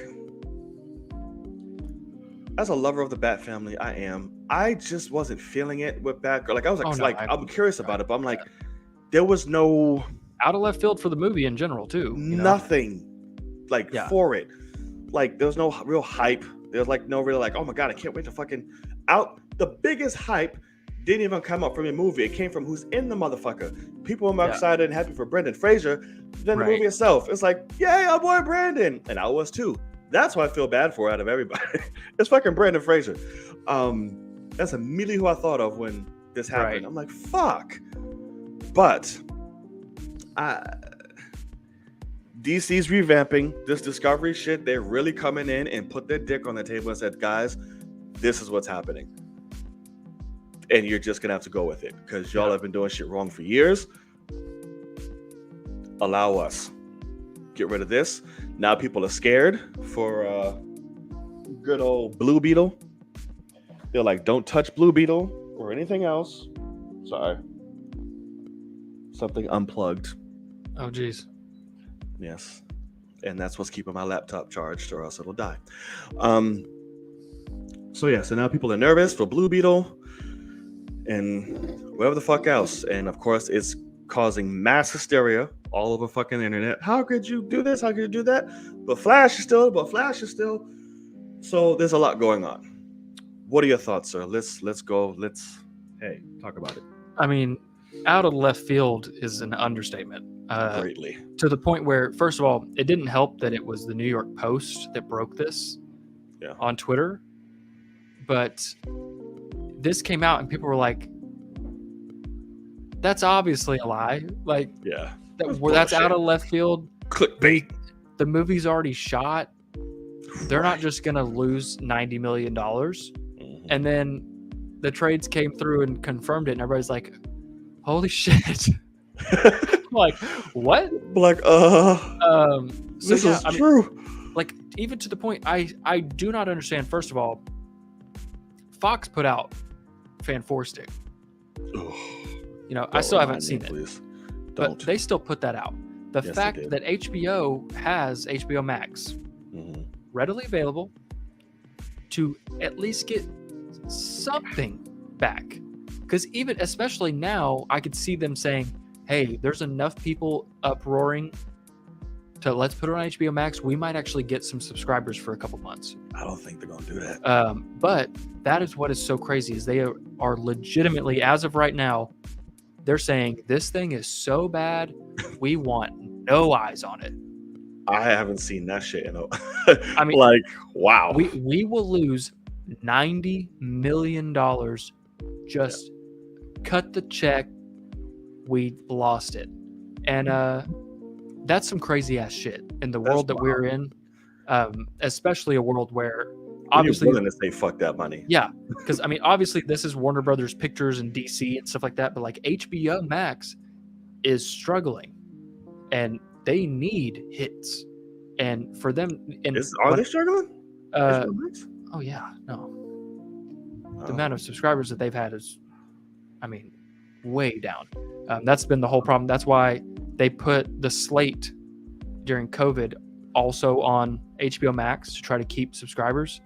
as a lover of the Bat family, I am. I just wasn't feeling it with Batgirl. Like, I was like, I'm curious about it, but I'm like, there was no out of left field for the movie in general too. Nothing for it. Like, there was no real hype. There was like no real like, oh my god, I can't wait to fucking out. The biggest hype didn't even come up from the movie. It came from who's in the motherfucker. People were more excited and happy for Brendan Fraser than the movie itself. It's like, yay, our boy Brandon. And I was too. That's who I feel bad for out of everybody. It's fucking Brendan Fraser. That's immediately who I thought of when this happened. Right. I'm like, fuck. But DC's revamping this Discovery shit. They're really coming in and put their dick on the table and said, guys, this is what's happening. And you're just gonna have to go with it because y'all have been doing shit wrong for years. Allow us. Get rid of this. Now people are scared for good old Blue Beetle. They're like, don't touch Blue Beetle or anything else. Sorry. Something unplugged. Oh, geez. Yes. And that's what's keeping my laptop charged, or else it'll die. So now people are nervous for Blue Beetle and whatever the fuck else. And of course, it's causing mass hysteria all over fucking the internet. How could you do this? How could you do that? But Flash is still. So there's a lot going on. What are your thoughts, sir? Let's go. Talk about it. I mean, out of left field is an understatement. Greatly. To the point where, first of all, it didn't help that it was the New York Post that broke this on Twitter. But this came out and people were like, that's obviously a lie. Like, that's out of left field. Clickbait. The movie's already shot. They're not just going to lose $90 million. Mm-hmm. And then the trades came through and confirmed it. And everybody's like, holy shit. Like, what? Like, this is true. Like, even to the point, I do not understand. First of all, Fox put out Fan 4 Stick. I still haven't seen it. But they still put that out. The fact that HBO has HBO Max readily available to at least get something back. Because especially now, I could see them saying, hey, there's enough people uproaring to let's put it on HBO Max. We might actually get some subscribers for a couple months. I don't think they're going to do that. But that is what is so crazy is they are legitimately, as of right now, they're saying this thing is so bad, we want no eyes on it. I haven't seen that shit. I mean, like, wow. We will lose $90 million. Just cut the check. We lost it. And that's some crazy ass shit in the world that we're in. Especially a world where obviously you're willing to say fuck that money. Yeah. Because I mean, obviously this is Warner Brothers Pictures and DC and stuff like that, but like HBO Max is struggling and they need hits. And for them are they struggling? Oh yeah, no. The amount of subscribers that they've had is, I mean, way down. That's been the whole problem. That's why they put the slate during COVID also on HBO Max to try to keep subscribers.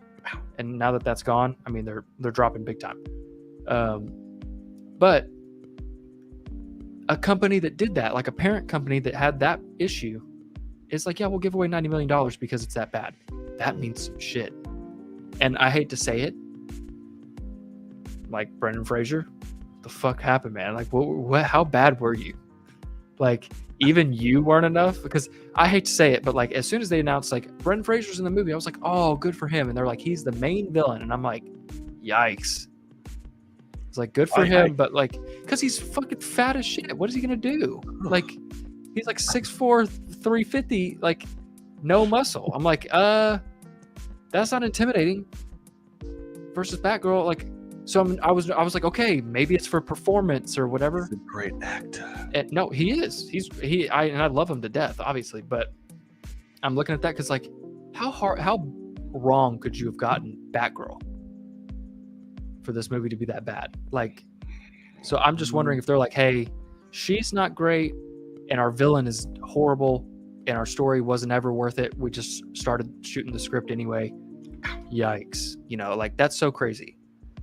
And now that that's gone, I mean, they're dropping big time. But a company that did that, like a parent company that had that issue, is like, yeah, we'll give away $90 million because it's that bad. That means some shit. And I hate to say it, like Brendan Fraser, what the fuck happened, man? Like, how bad were you? Like, even you weren't enough, because I hate to say it, but like as soon as they announced like Brendan Fraser's in the movie, I was like, oh, good for him. And they're like, he's the main villain, and I'm like, yikes. It's like, good for him, but like, because he's fucking fat as shit. What is he gonna do? Like, he's like 6'4", 350, like no muscle. I'm like, that's not intimidating. Versus Batgirl, like, so I was like, okay, maybe it's for performance or whatever. He's a great actor. And no, he is. I love him to death, obviously. But I'm looking at that because, like, how wrong could you have gotten Batgirl for this movie to be that bad? Like, so I'm just wondering if they're like, hey, she's not great, and our villain is horrible, and our story wasn't ever worth it. We just started shooting the script anyway. Yikes. You know, like, that's so crazy.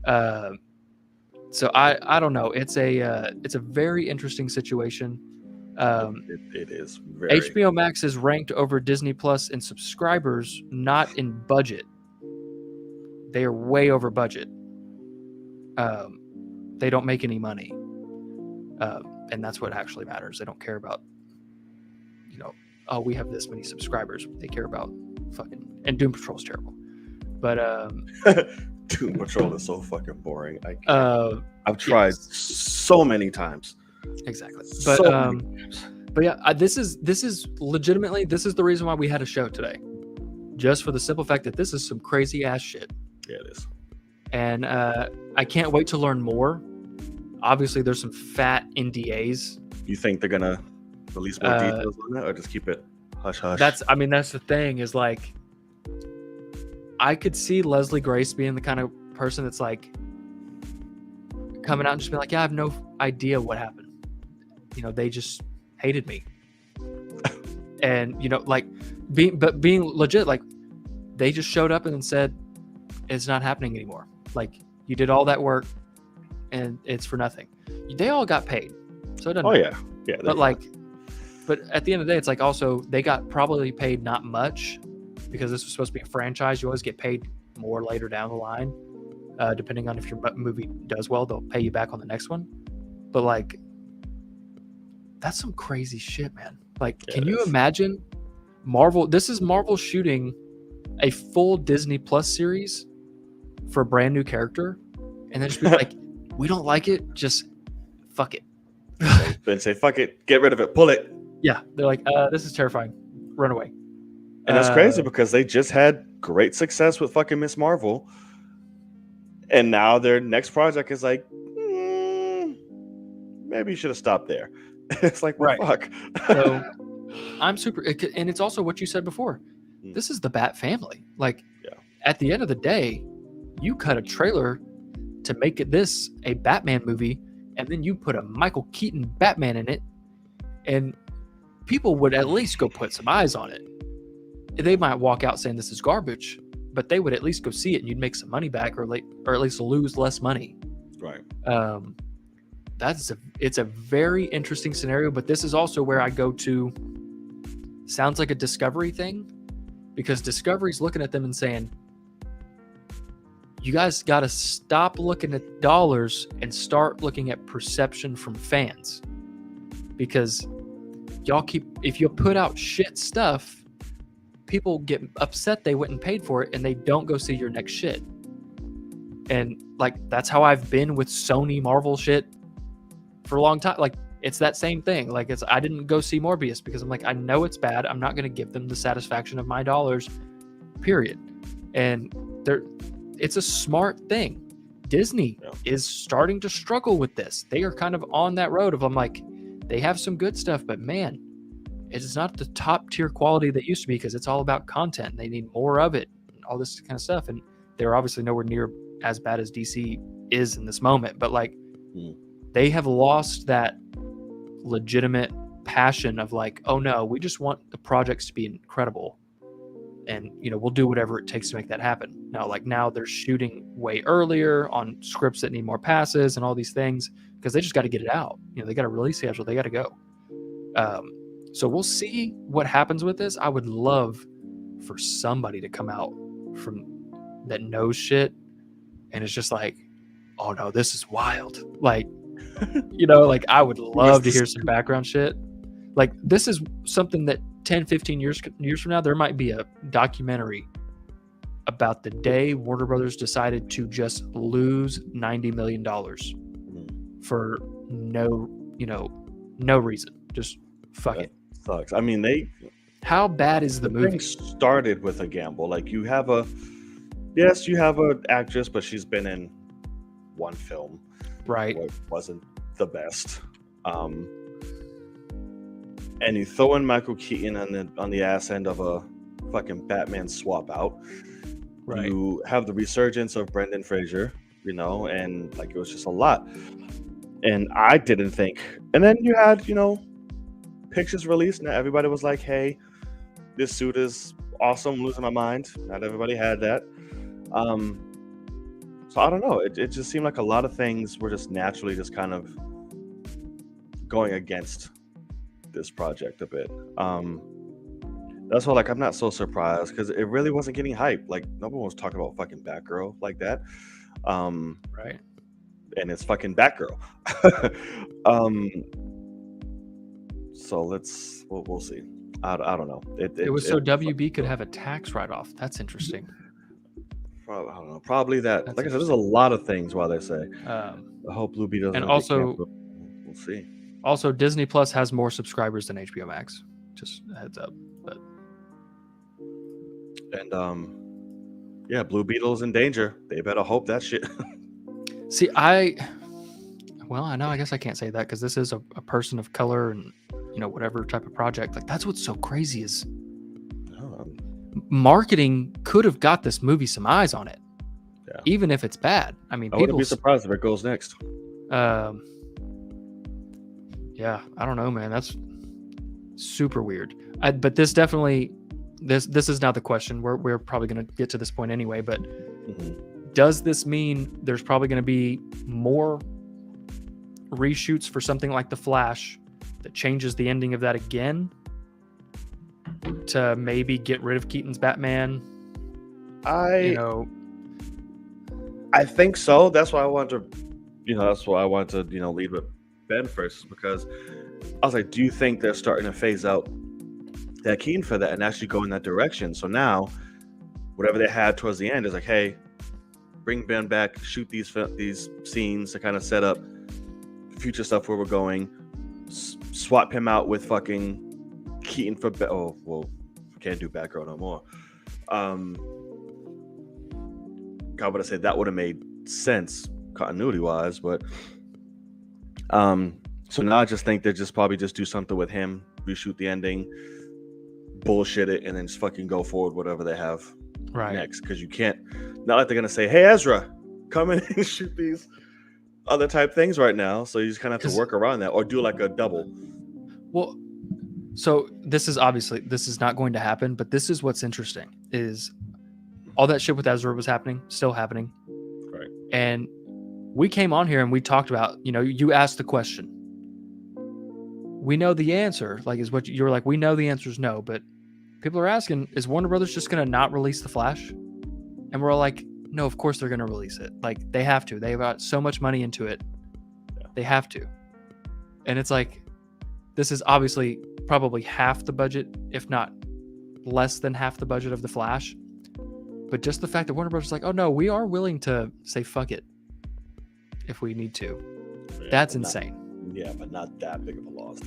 So I don't know. It's a very interesting situation. It is very... HBO Max is ranked over Disney Plus in subscribers, not in budget. They are way over budget. They don't make any money, and that's what actually matters. They don't care about, you know, oh, we have this many subscribers. They care about fucking... And Doom Patrol's terrible, but Doom Patrol is so fucking boring. I've tried so many times. Exactly, but but yeah, this is legitimately, this is the reason why we had a show today, just for the simple fact that this is some crazy ass shit. Yeah, it is. And I can't wait to learn more. Obviously, there's some fat NDAs. You think they're gonna release more details on that, or just keep it hush hush? That's the thing, is like, I could see Leslie Grace being the kind of person that's like coming out and just be like, yeah, I have no idea what happened. You know, they just hated me. And, you know, like, being legit, like, they just showed up and then said, it's not happening anymore. Like, you did all that work and it's for nothing. They all got paid. So it doesn't matter. Yeah. But at the end of the day, it's like, also, they got probably paid not much, because this was supposed to be a franchise. You always get paid more later down the line, depending on if your movie does well. They'll pay you back on the next one. But like, that's some crazy shit, man. Like, can you imagine Marvel? This is Marvel shooting a full Disney Plus series for a brand new character, and then just be like, we don't like it, just fuck it. Then say, fuck it, get rid of it, pull it. Yeah, they're like, this is terrifying, run away. And that's crazy, because they just had great success with fucking Miss Marvel, and now their next project is like, maybe you should have stopped there. It's like, well, fuck. So I'm super, and it's also what you said before. This is the Bat family. Like, at the end of the day, you cut a trailer to make this a Batman movie, and then you put a Michael Keaton Batman in it, and people would at least go put some eyes on it. They might walk out saying this is garbage, but they would at least go see it, and you'd make some money back, or at least lose less money. Right. It's a very interesting scenario, but this is also where I go to, sounds like a Discovery thing, because Discovery's looking at them and saying, you guys got to stop looking at dollars and start looking at perception from fans, because if you put out shit stuff, people get upset they went and paid for it, and they don't go see your next shit. And like, that's how I've been with Sony Marvel shit for a long time. Like, it's that same thing. Like, I didn't go see Morbius because I'm like, I know it's bad. I'm not going to give them the satisfaction of my dollars, period. And it's a smart thing. Disney is starting to struggle with this. They are kind of on that road of, I'm like, they have some good stuff, but man, it's not the top tier quality that used to be, because it's all about content. They need more of it, and all this kind of stuff. And they're obviously nowhere near as bad as DC is in this moment. But like, they have lost that legitimate passion of like, oh no, we just want the projects to be incredible, and you know, we'll do whatever it takes to make that happen. Now they're shooting way earlier on scripts that need more passes and all these things, because they just got to get it out. You know, they got a release schedule, they got to go. So we'll see what happens with this. I would love for somebody to come out from that knows shit and it's just like, oh no, this is wild. Like, you know, like, I would love to hear some background shit. Like, this is something that 10, 15 years from now, there might be a documentary about the day Warner Brothers decided to just lose $90 million for no reason. Just fuck That it. sucks. I mean, How bad is the movie? thing started with a gamble. Like, you have an actress, but she's been in one film, Right. what wasn't the best. And you throw in Michael Keaton on the ass end of a fucking Batman swap out. Right. You have the resurgence of Brendan Fraser, and like, it was just a lot. And I didn't think. And then you had, pictures released, and everybody was like, "Hey, this suit is awesome." I'm losing my mind. Not everybody had that. So I don't know. It just seemed like a lot of things were just naturally just kind of going against this project a bit. That's why, like, I'm not so surprised, because it really wasn't getting hype. Like, no one was talking about fucking Batgirl like that. Right. And it's fucking Batgirl. So we'll see. I don't know. It was so WB could have a tax write-off. That's interesting. I don't know. Probably that. That's Like I said, there's a lot of things why they say. I hope Blue Bee doesn't. And get also, canceled. We'll see. Also, Disney Plus has more subscribers than HBO Max. Just a heads up. But yeah, Blue Beetle's in danger. They better hope that shit. see, I know. I guess I can't say that, because this is a person of color and whatever type of project. Like, that's what's so crazy is marketing could have got this movie some eyes on it. Yeah. Even if it's bad. I mean, I wouldn't be surprised if it goes next. Yeah, I don't know, man. That's super weird. But this definitely, this is now the question. We're probably going to get to this point anyway. But does this mean there's probably going to be more reshoots for something like The Flash that changes the ending of that again to maybe get rid of Keaton's Batman? I think so. That's why I wanted to, lead with Ben first, because I was like, do you think they're starting to phase out that Keaton for that and actually go in that direction? So now, whatever they had towards the end is like, hey, bring Ben back, shoot these scenes to kind of set up future stuff where we're going, swap him out with fucking Keaton for can't do Batgirl no more. God, would I say that would have made sense continuity wise, but so now I just think they just probably just do something with him, reshoot the ending, bullshit it, and then just fucking go forward whatever they have next. Because you can't, not like they're gonna say, hey Ezra, come in and shoot these other type things right now. So you just kind of have to work around that, or do like a double. Well, so this is not going to happen, but this is what's interesting is all that shit with Ezra was still happening. Right. And we came on here and we talked about, you asked the question. We know the answer, like, is what you were like, we know the answer is no, but people are asking, is Warner Brothers just going to not release The Flash? And we're all like, no, of course they're going to release it. Like, they have to. They've got so much money into it. Yeah. They have to. And it's like, this is obviously probably half the budget, if not less than half the budget of The Flash. But just the fact that Warner Brothers is like, oh no, we are willing to say fuck it if we need to. Yeah, that's insane. But not that big of a loss.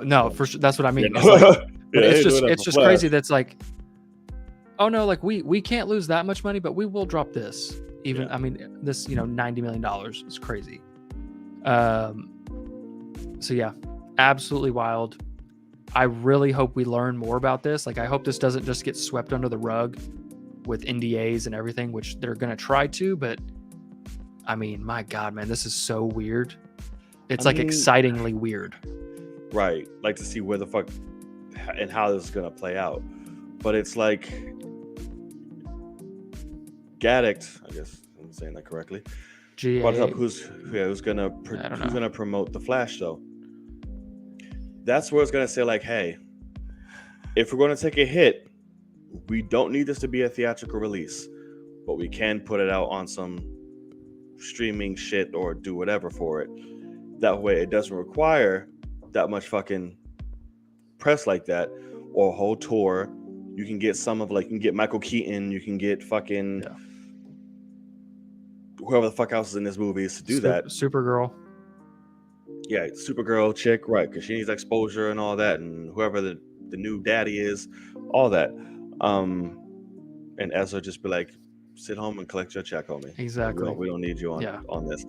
No, for sure. That's what I mean. It's like, it's just crazy. That's like, oh no, like we can't lose that much money, but we will drop this. Even I mean, this $90 million is crazy. So yeah, absolutely wild. I really hope we learn more about this. Like, I hope this doesn't just get swept under the rug with NDAs and everything, which they're gonna try to. But I mean, my God, man, this is so weird. It's excitingly weird. Right. Like, to see where the fuck and how this is going to play out. But it's like Gaddict, I guess I'm saying that correctly. Brought up who's going to promote The Flash, though. That's where it's going to say, like, hey, if we're going to take a hit, we don't need this to be a theatrical release, but we can put it out on some streaming shit or do whatever for it. That way it doesn't require that much fucking press like that or a whole tour, you can get some of like, you can get Michael Keaton, you can get fucking whoever the fuck else is in this movie is to do that. Supergirl. Yeah, Supergirl chick, right? Because she needs exposure and all that, and whoever the new daddy is, all that. And Ezra just be like, sit home and collect your check, homie. Exactly. We don't need you on this.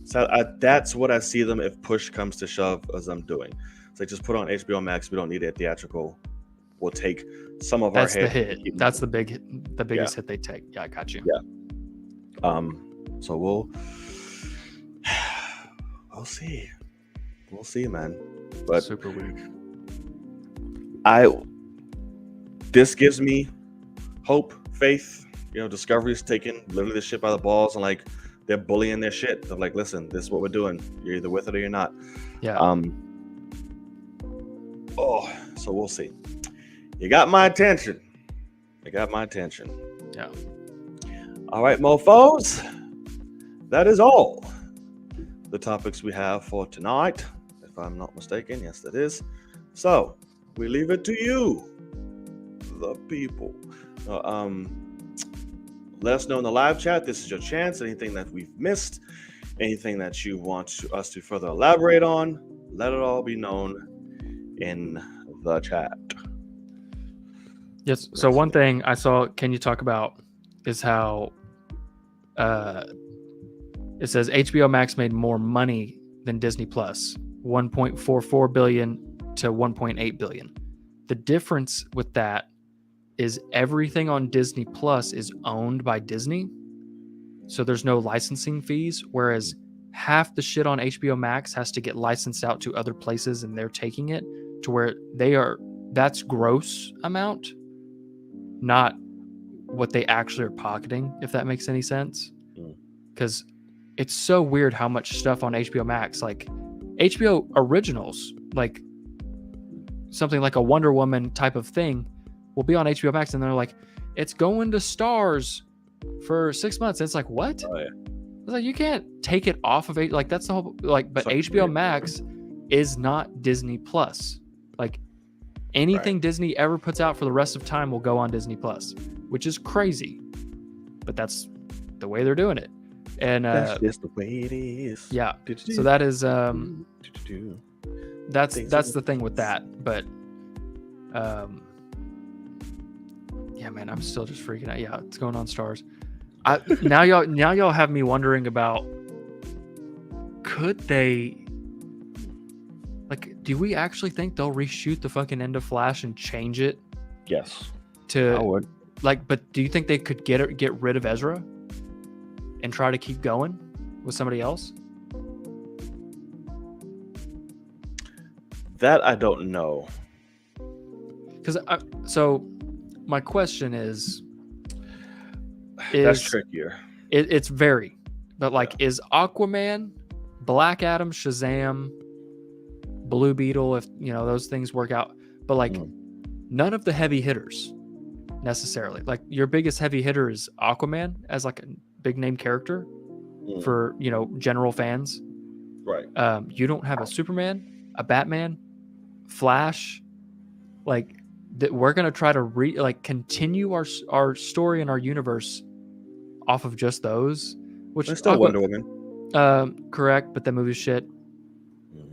So that's what I see them, if push comes to shove, as I'm doing. It's like, just put on HBO Max. We don't need it theatrical. We'll take some of that's our the hit. That's the biggest hit they take. Yeah, I got you. Yeah. So we'll see. We'll see, man. But super weak. This gives me hope, faith. Discovery's taking literally the shit by the balls, and like, they're bullying their shit. They're like, listen, this is what we're doing. You're either with it or you're not. Yeah. So we'll see. You got my attention. Yeah. All right, mofos. That is all the topics we have for tonight. If I'm not mistaken, yes, that is. So we leave it to you, the people. Let us know in the live chat. This is your chance. Anything that we've missed, anything that you want us to further elaborate on, let it all be known in the chat. Yes. So one thing I saw, can you talk about, is how it says HBO Max made more money than Disney Plus, 1.44 billion to 1.8 billion. The difference with that is everything on Disney Plus is owned by Disney. So there's no licensing fees, whereas half the shit on HBO Max has to get licensed out to other places, and they're taking it to where that's gross amount, not what they actually are pocketing, if that makes any sense. Because it's so weird how much stuff on HBO Max, like HBO originals, like something like a Wonder Woman type of thing, will be on HBO Max, and they're like, it's going to Stars for 6 months. It's like, what? Oh, yeah. It's like, you can't take it off of it. Like, that's the whole, like, but HBO Max is not Disney Plus. Like, anything Disney ever puts out for the rest of time will go on Disney Plus, which is crazy, but that's the way they're doing it. And that's just the way it is. Yeah. So that is that's the thing with that. But yeah, man, I'm still just freaking out. Yeah, it's going on Stars. Now y'all have me wondering about, could they, like, do we actually think they'll reshoot the fucking end of Flash and change it? Yes. I would. Like, but do you think they could get rid of Ezra and try to keep going with somebody else? That I don't know. Because so my question is that's trickier. It's very, but like, is Aquaman, Black Adam, Shazam, Blue Beetle, if those things work out, but like none of the heavy hitters necessarily. Like, your biggest heavy hitter is Aquaman as like a big name character for general fans. Right. You don't have a Superman, a Batman, Flash. Like, we're gonna try to continue our story and our universe off of just those. Which there's still Wonder Woman. Correct, but that movie's shit.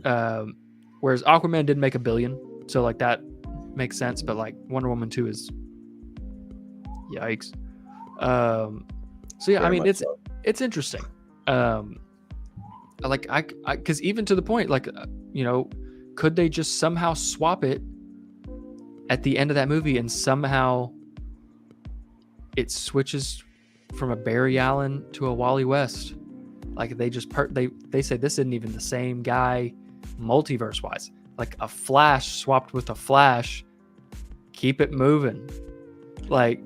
Whereas Aquaman did make $1 billion, so like that makes sense. But like Wonder Woman 2 is yikes. So yeah, I mean, it's interesting. Because even to the point, like, could they just somehow swap it at the end of that movie, and somehow it switches from a Barry Allen to a Wally West? Like, they just they say this isn't even the same guy multiverse wise. Like, a Flash swapped with a Flash, keep it moving. Like,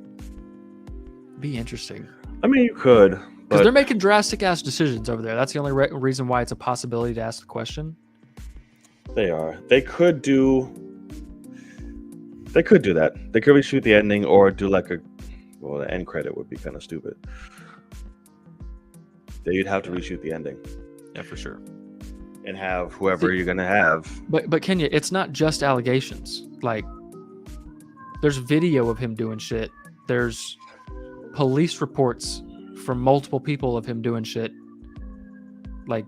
be interesting. I mean, you could, because they're making drastic ass decisions over there. That's the only reason why it's a possibility to ask the question. They are. They could do that. They could reshoot the ending, or do like the end credit would be kind of stupid. You'd have to reshoot the ending. Yeah, for sure. and have whoever you're gonna have. But Kenya, it's not just allegations. Like, there's video of him doing shit. There's police reports from multiple people of him doing shit. Like,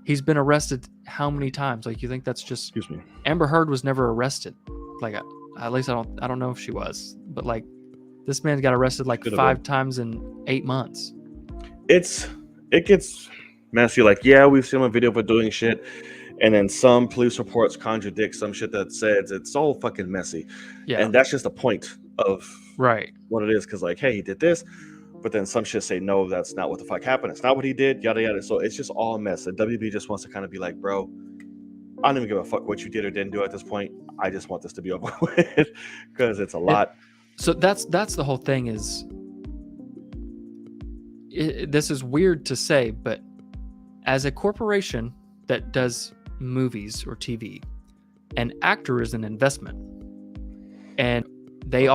he's been arrested how many times? Like, you think that's just... Excuse me. Amber Heard was never arrested. Like, at least I don't know if she was. But, like, this man got arrested like 5 times in 8 months. It gets messy. Like, yeah, we've seen a video for doing shit, and then some police reports contradict some shit that says it's all fucking messy. Yeah. And that's just the point of right what it is. Because, like, hey, he did this, but then some shit say, no, that's not what the fuck happened. It's not what he did, yada, yada. So it's just all a mess. And WB just wants to kind of be like, bro, I don't even give a fuck what you did or didn't do at this point. I just want this to be over with because it's a lot. So that's the whole thing is, this is weird to say, but as a corporation that does movies or TV, an actor is an investment. And they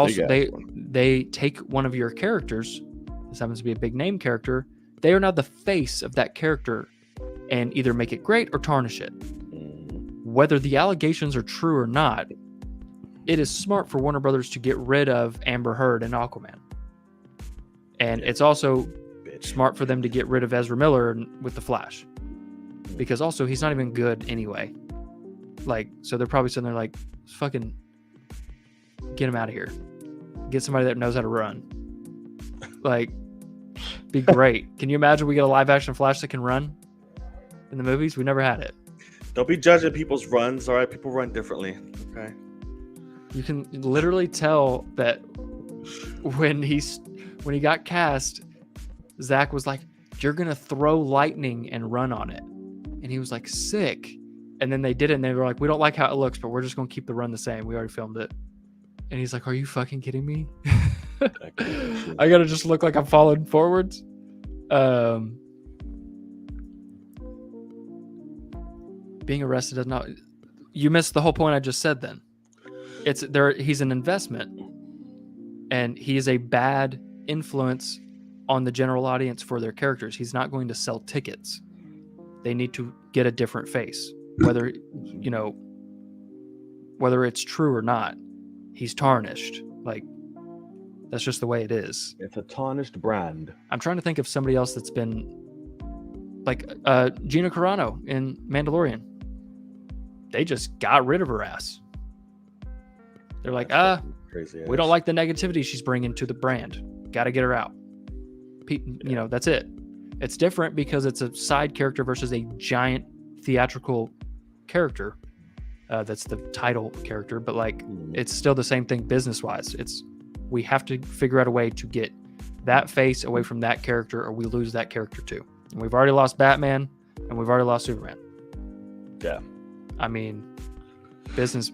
they take one of your characters, this happens to be a big name character, they are now the face of that character and either make it great or tarnish it. Whether the allegations are true or not, it is smart for Warner Brothers to get rid of Amber Heard and Aquaman. And it's also smart for them to get rid of Ezra Miller with The Flash. Because also, he's not even good anyway. Like, so they're probably sitting there like, fucking get him out of here. Get somebody that knows how to run. Like, be great. Can you imagine we get a live action Flash that can run in the movies? We never had it. Don't be judging people's runs, all right? People run differently, okay? You can literally tell that when he got cast, Zach was like, you're going to throw lightning and run on it. And he was like, sick. And then they did it, and they were like, we don't like how it looks, but we're just going to keep the run the same. We already filmed it. And he's like, are you fucking kidding me? I got to just look like I'm falling forwards. Being arrested does not... You missed the whole point I just said then. He's an investment, and he is a bad influence on the general audience for their characters. He's not going to sell tickets. They need to get a different face. Whether it's true or not, he's tarnished. Like, that's just the way it is. It's a tarnished brand. I'm trying to think of somebody else that's been like Gina Carano in Mandalorian. They just got rid of her ass. They're like, crazy. We don't like the negativity she's bringing to the brand. Got to get her out. That's it. It's different because it's a side character versus a giant theatrical character. That's the title character, but like, it's still the same thing business-wise. We have to figure out a way to get that face away from that character, or we lose that character too. And we've already lost Batman, and we've already lost Superman. Yeah. I mean, business.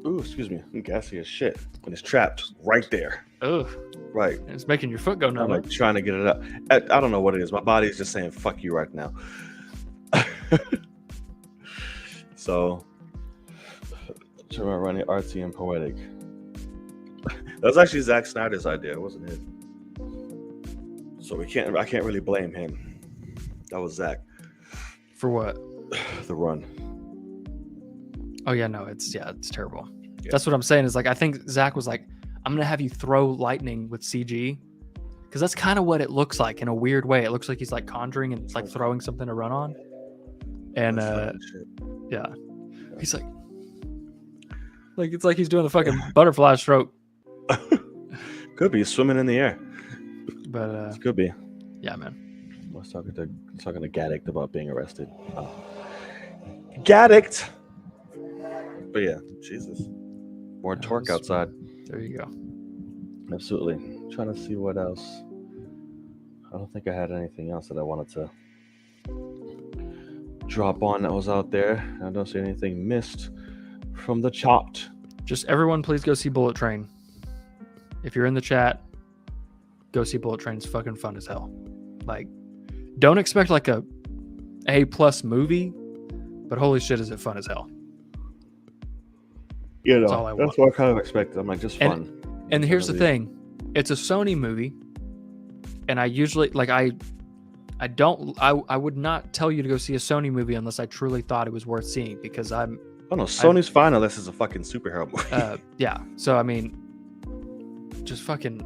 Ooh, excuse me. I'm gassy as shit. And it's trapped right there. Ugh. Right. It's making your foot go numb. I'm like trying to get it up. I don't know what it is. My body is just saying fuck you right now. So, trying to run it artsy and poetic. That was actually Zack Snyder's idea. It wasn't his. So I can't really blame him. That was Zack. For what? The run. Oh yeah, no, it's terrible. Yeah. That's what I'm saying is, like, I think Zach was like, I'm going to have you throw lightning with CG. Because that's kind of what it looks like in a weird way. It looks like he's like conjuring and it's like throwing something to run on. And yeah. He's like it's like he's doing the fucking butterfly stroke. Could be swimming in the air. But it could be. Yeah, man. I was talking to Gaddict about being arrested. Gaddict. But yeah, Jesus. More torque outside. There you go. Absolutely. I'm trying to see what else. I don't think I had anything else that I wanted to drop on that was out there. I don't see anything missed from the Chopped. Just everyone, please go see Bullet Train. If you're in the chat, go see Bullet Train. It's fucking fun as hell. Like, don't expect like a A+ movie, but holy shit, is it fun as hell. You know, that's what I kind of expected. I'm like, just fun. And here's the thing. It's a Sony movie, and I usually, like, I I would not tell you to go see a Sony movie unless I truly thought it was worth seeing, because I'm Oh no, Sony's fine unless it's a fucking superhero movie. yeah. So I mean, just fucking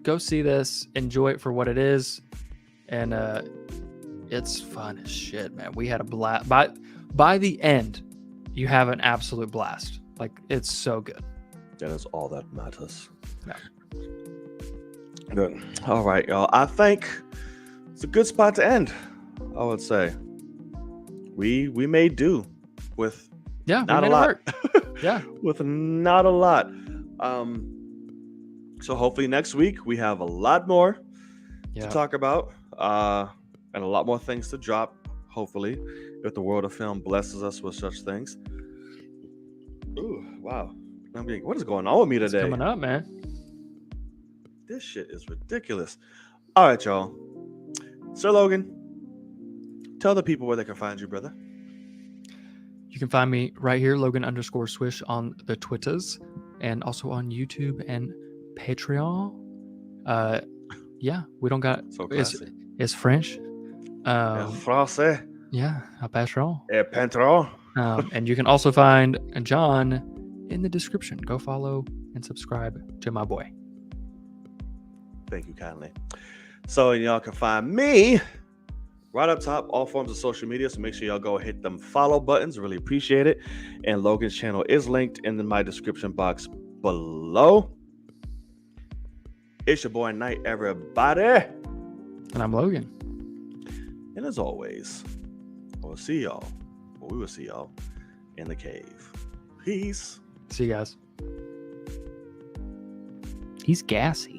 go see this, enjoy it for what it is, and it's fun as shit, man. We had a blast. By the end, you have an absolute blast. Like, it's so good. That is all that matters. Yeah. Good. All right, y'all. I think it's a good spot to end. I would say we made do with not a lot. Yeah, with not a lot. So hopefully next week we have a lot more to talk about, and a lot more things to drop. Hopefully, if the world of film blesses us with such things. Ooh, wow! What is going on with me today? It's coming up, man. This shit is ridiculous. All right, y'all. Sir Logan, tell the people where they can find you, brother. You can find me right here, Logan_Swish on the Twitters, and also on YouTube and Patreon. Yeah, we don't got So it's French. Français. Yeah, a Patreon. Et Patron. And you can also find John in the description. Go follow and subscribe to my boy. Thank you kindly. So y'all can find me right up top, all forms of social media. So make sure y'all go hit them follow buttons. Really appreciate it. And Logan's channel is linked in my description box below. It's your boy Knight, everybody. And I'm Logan. And as always, we will see y'all in the cave. Peace. See you guys. He's gassy.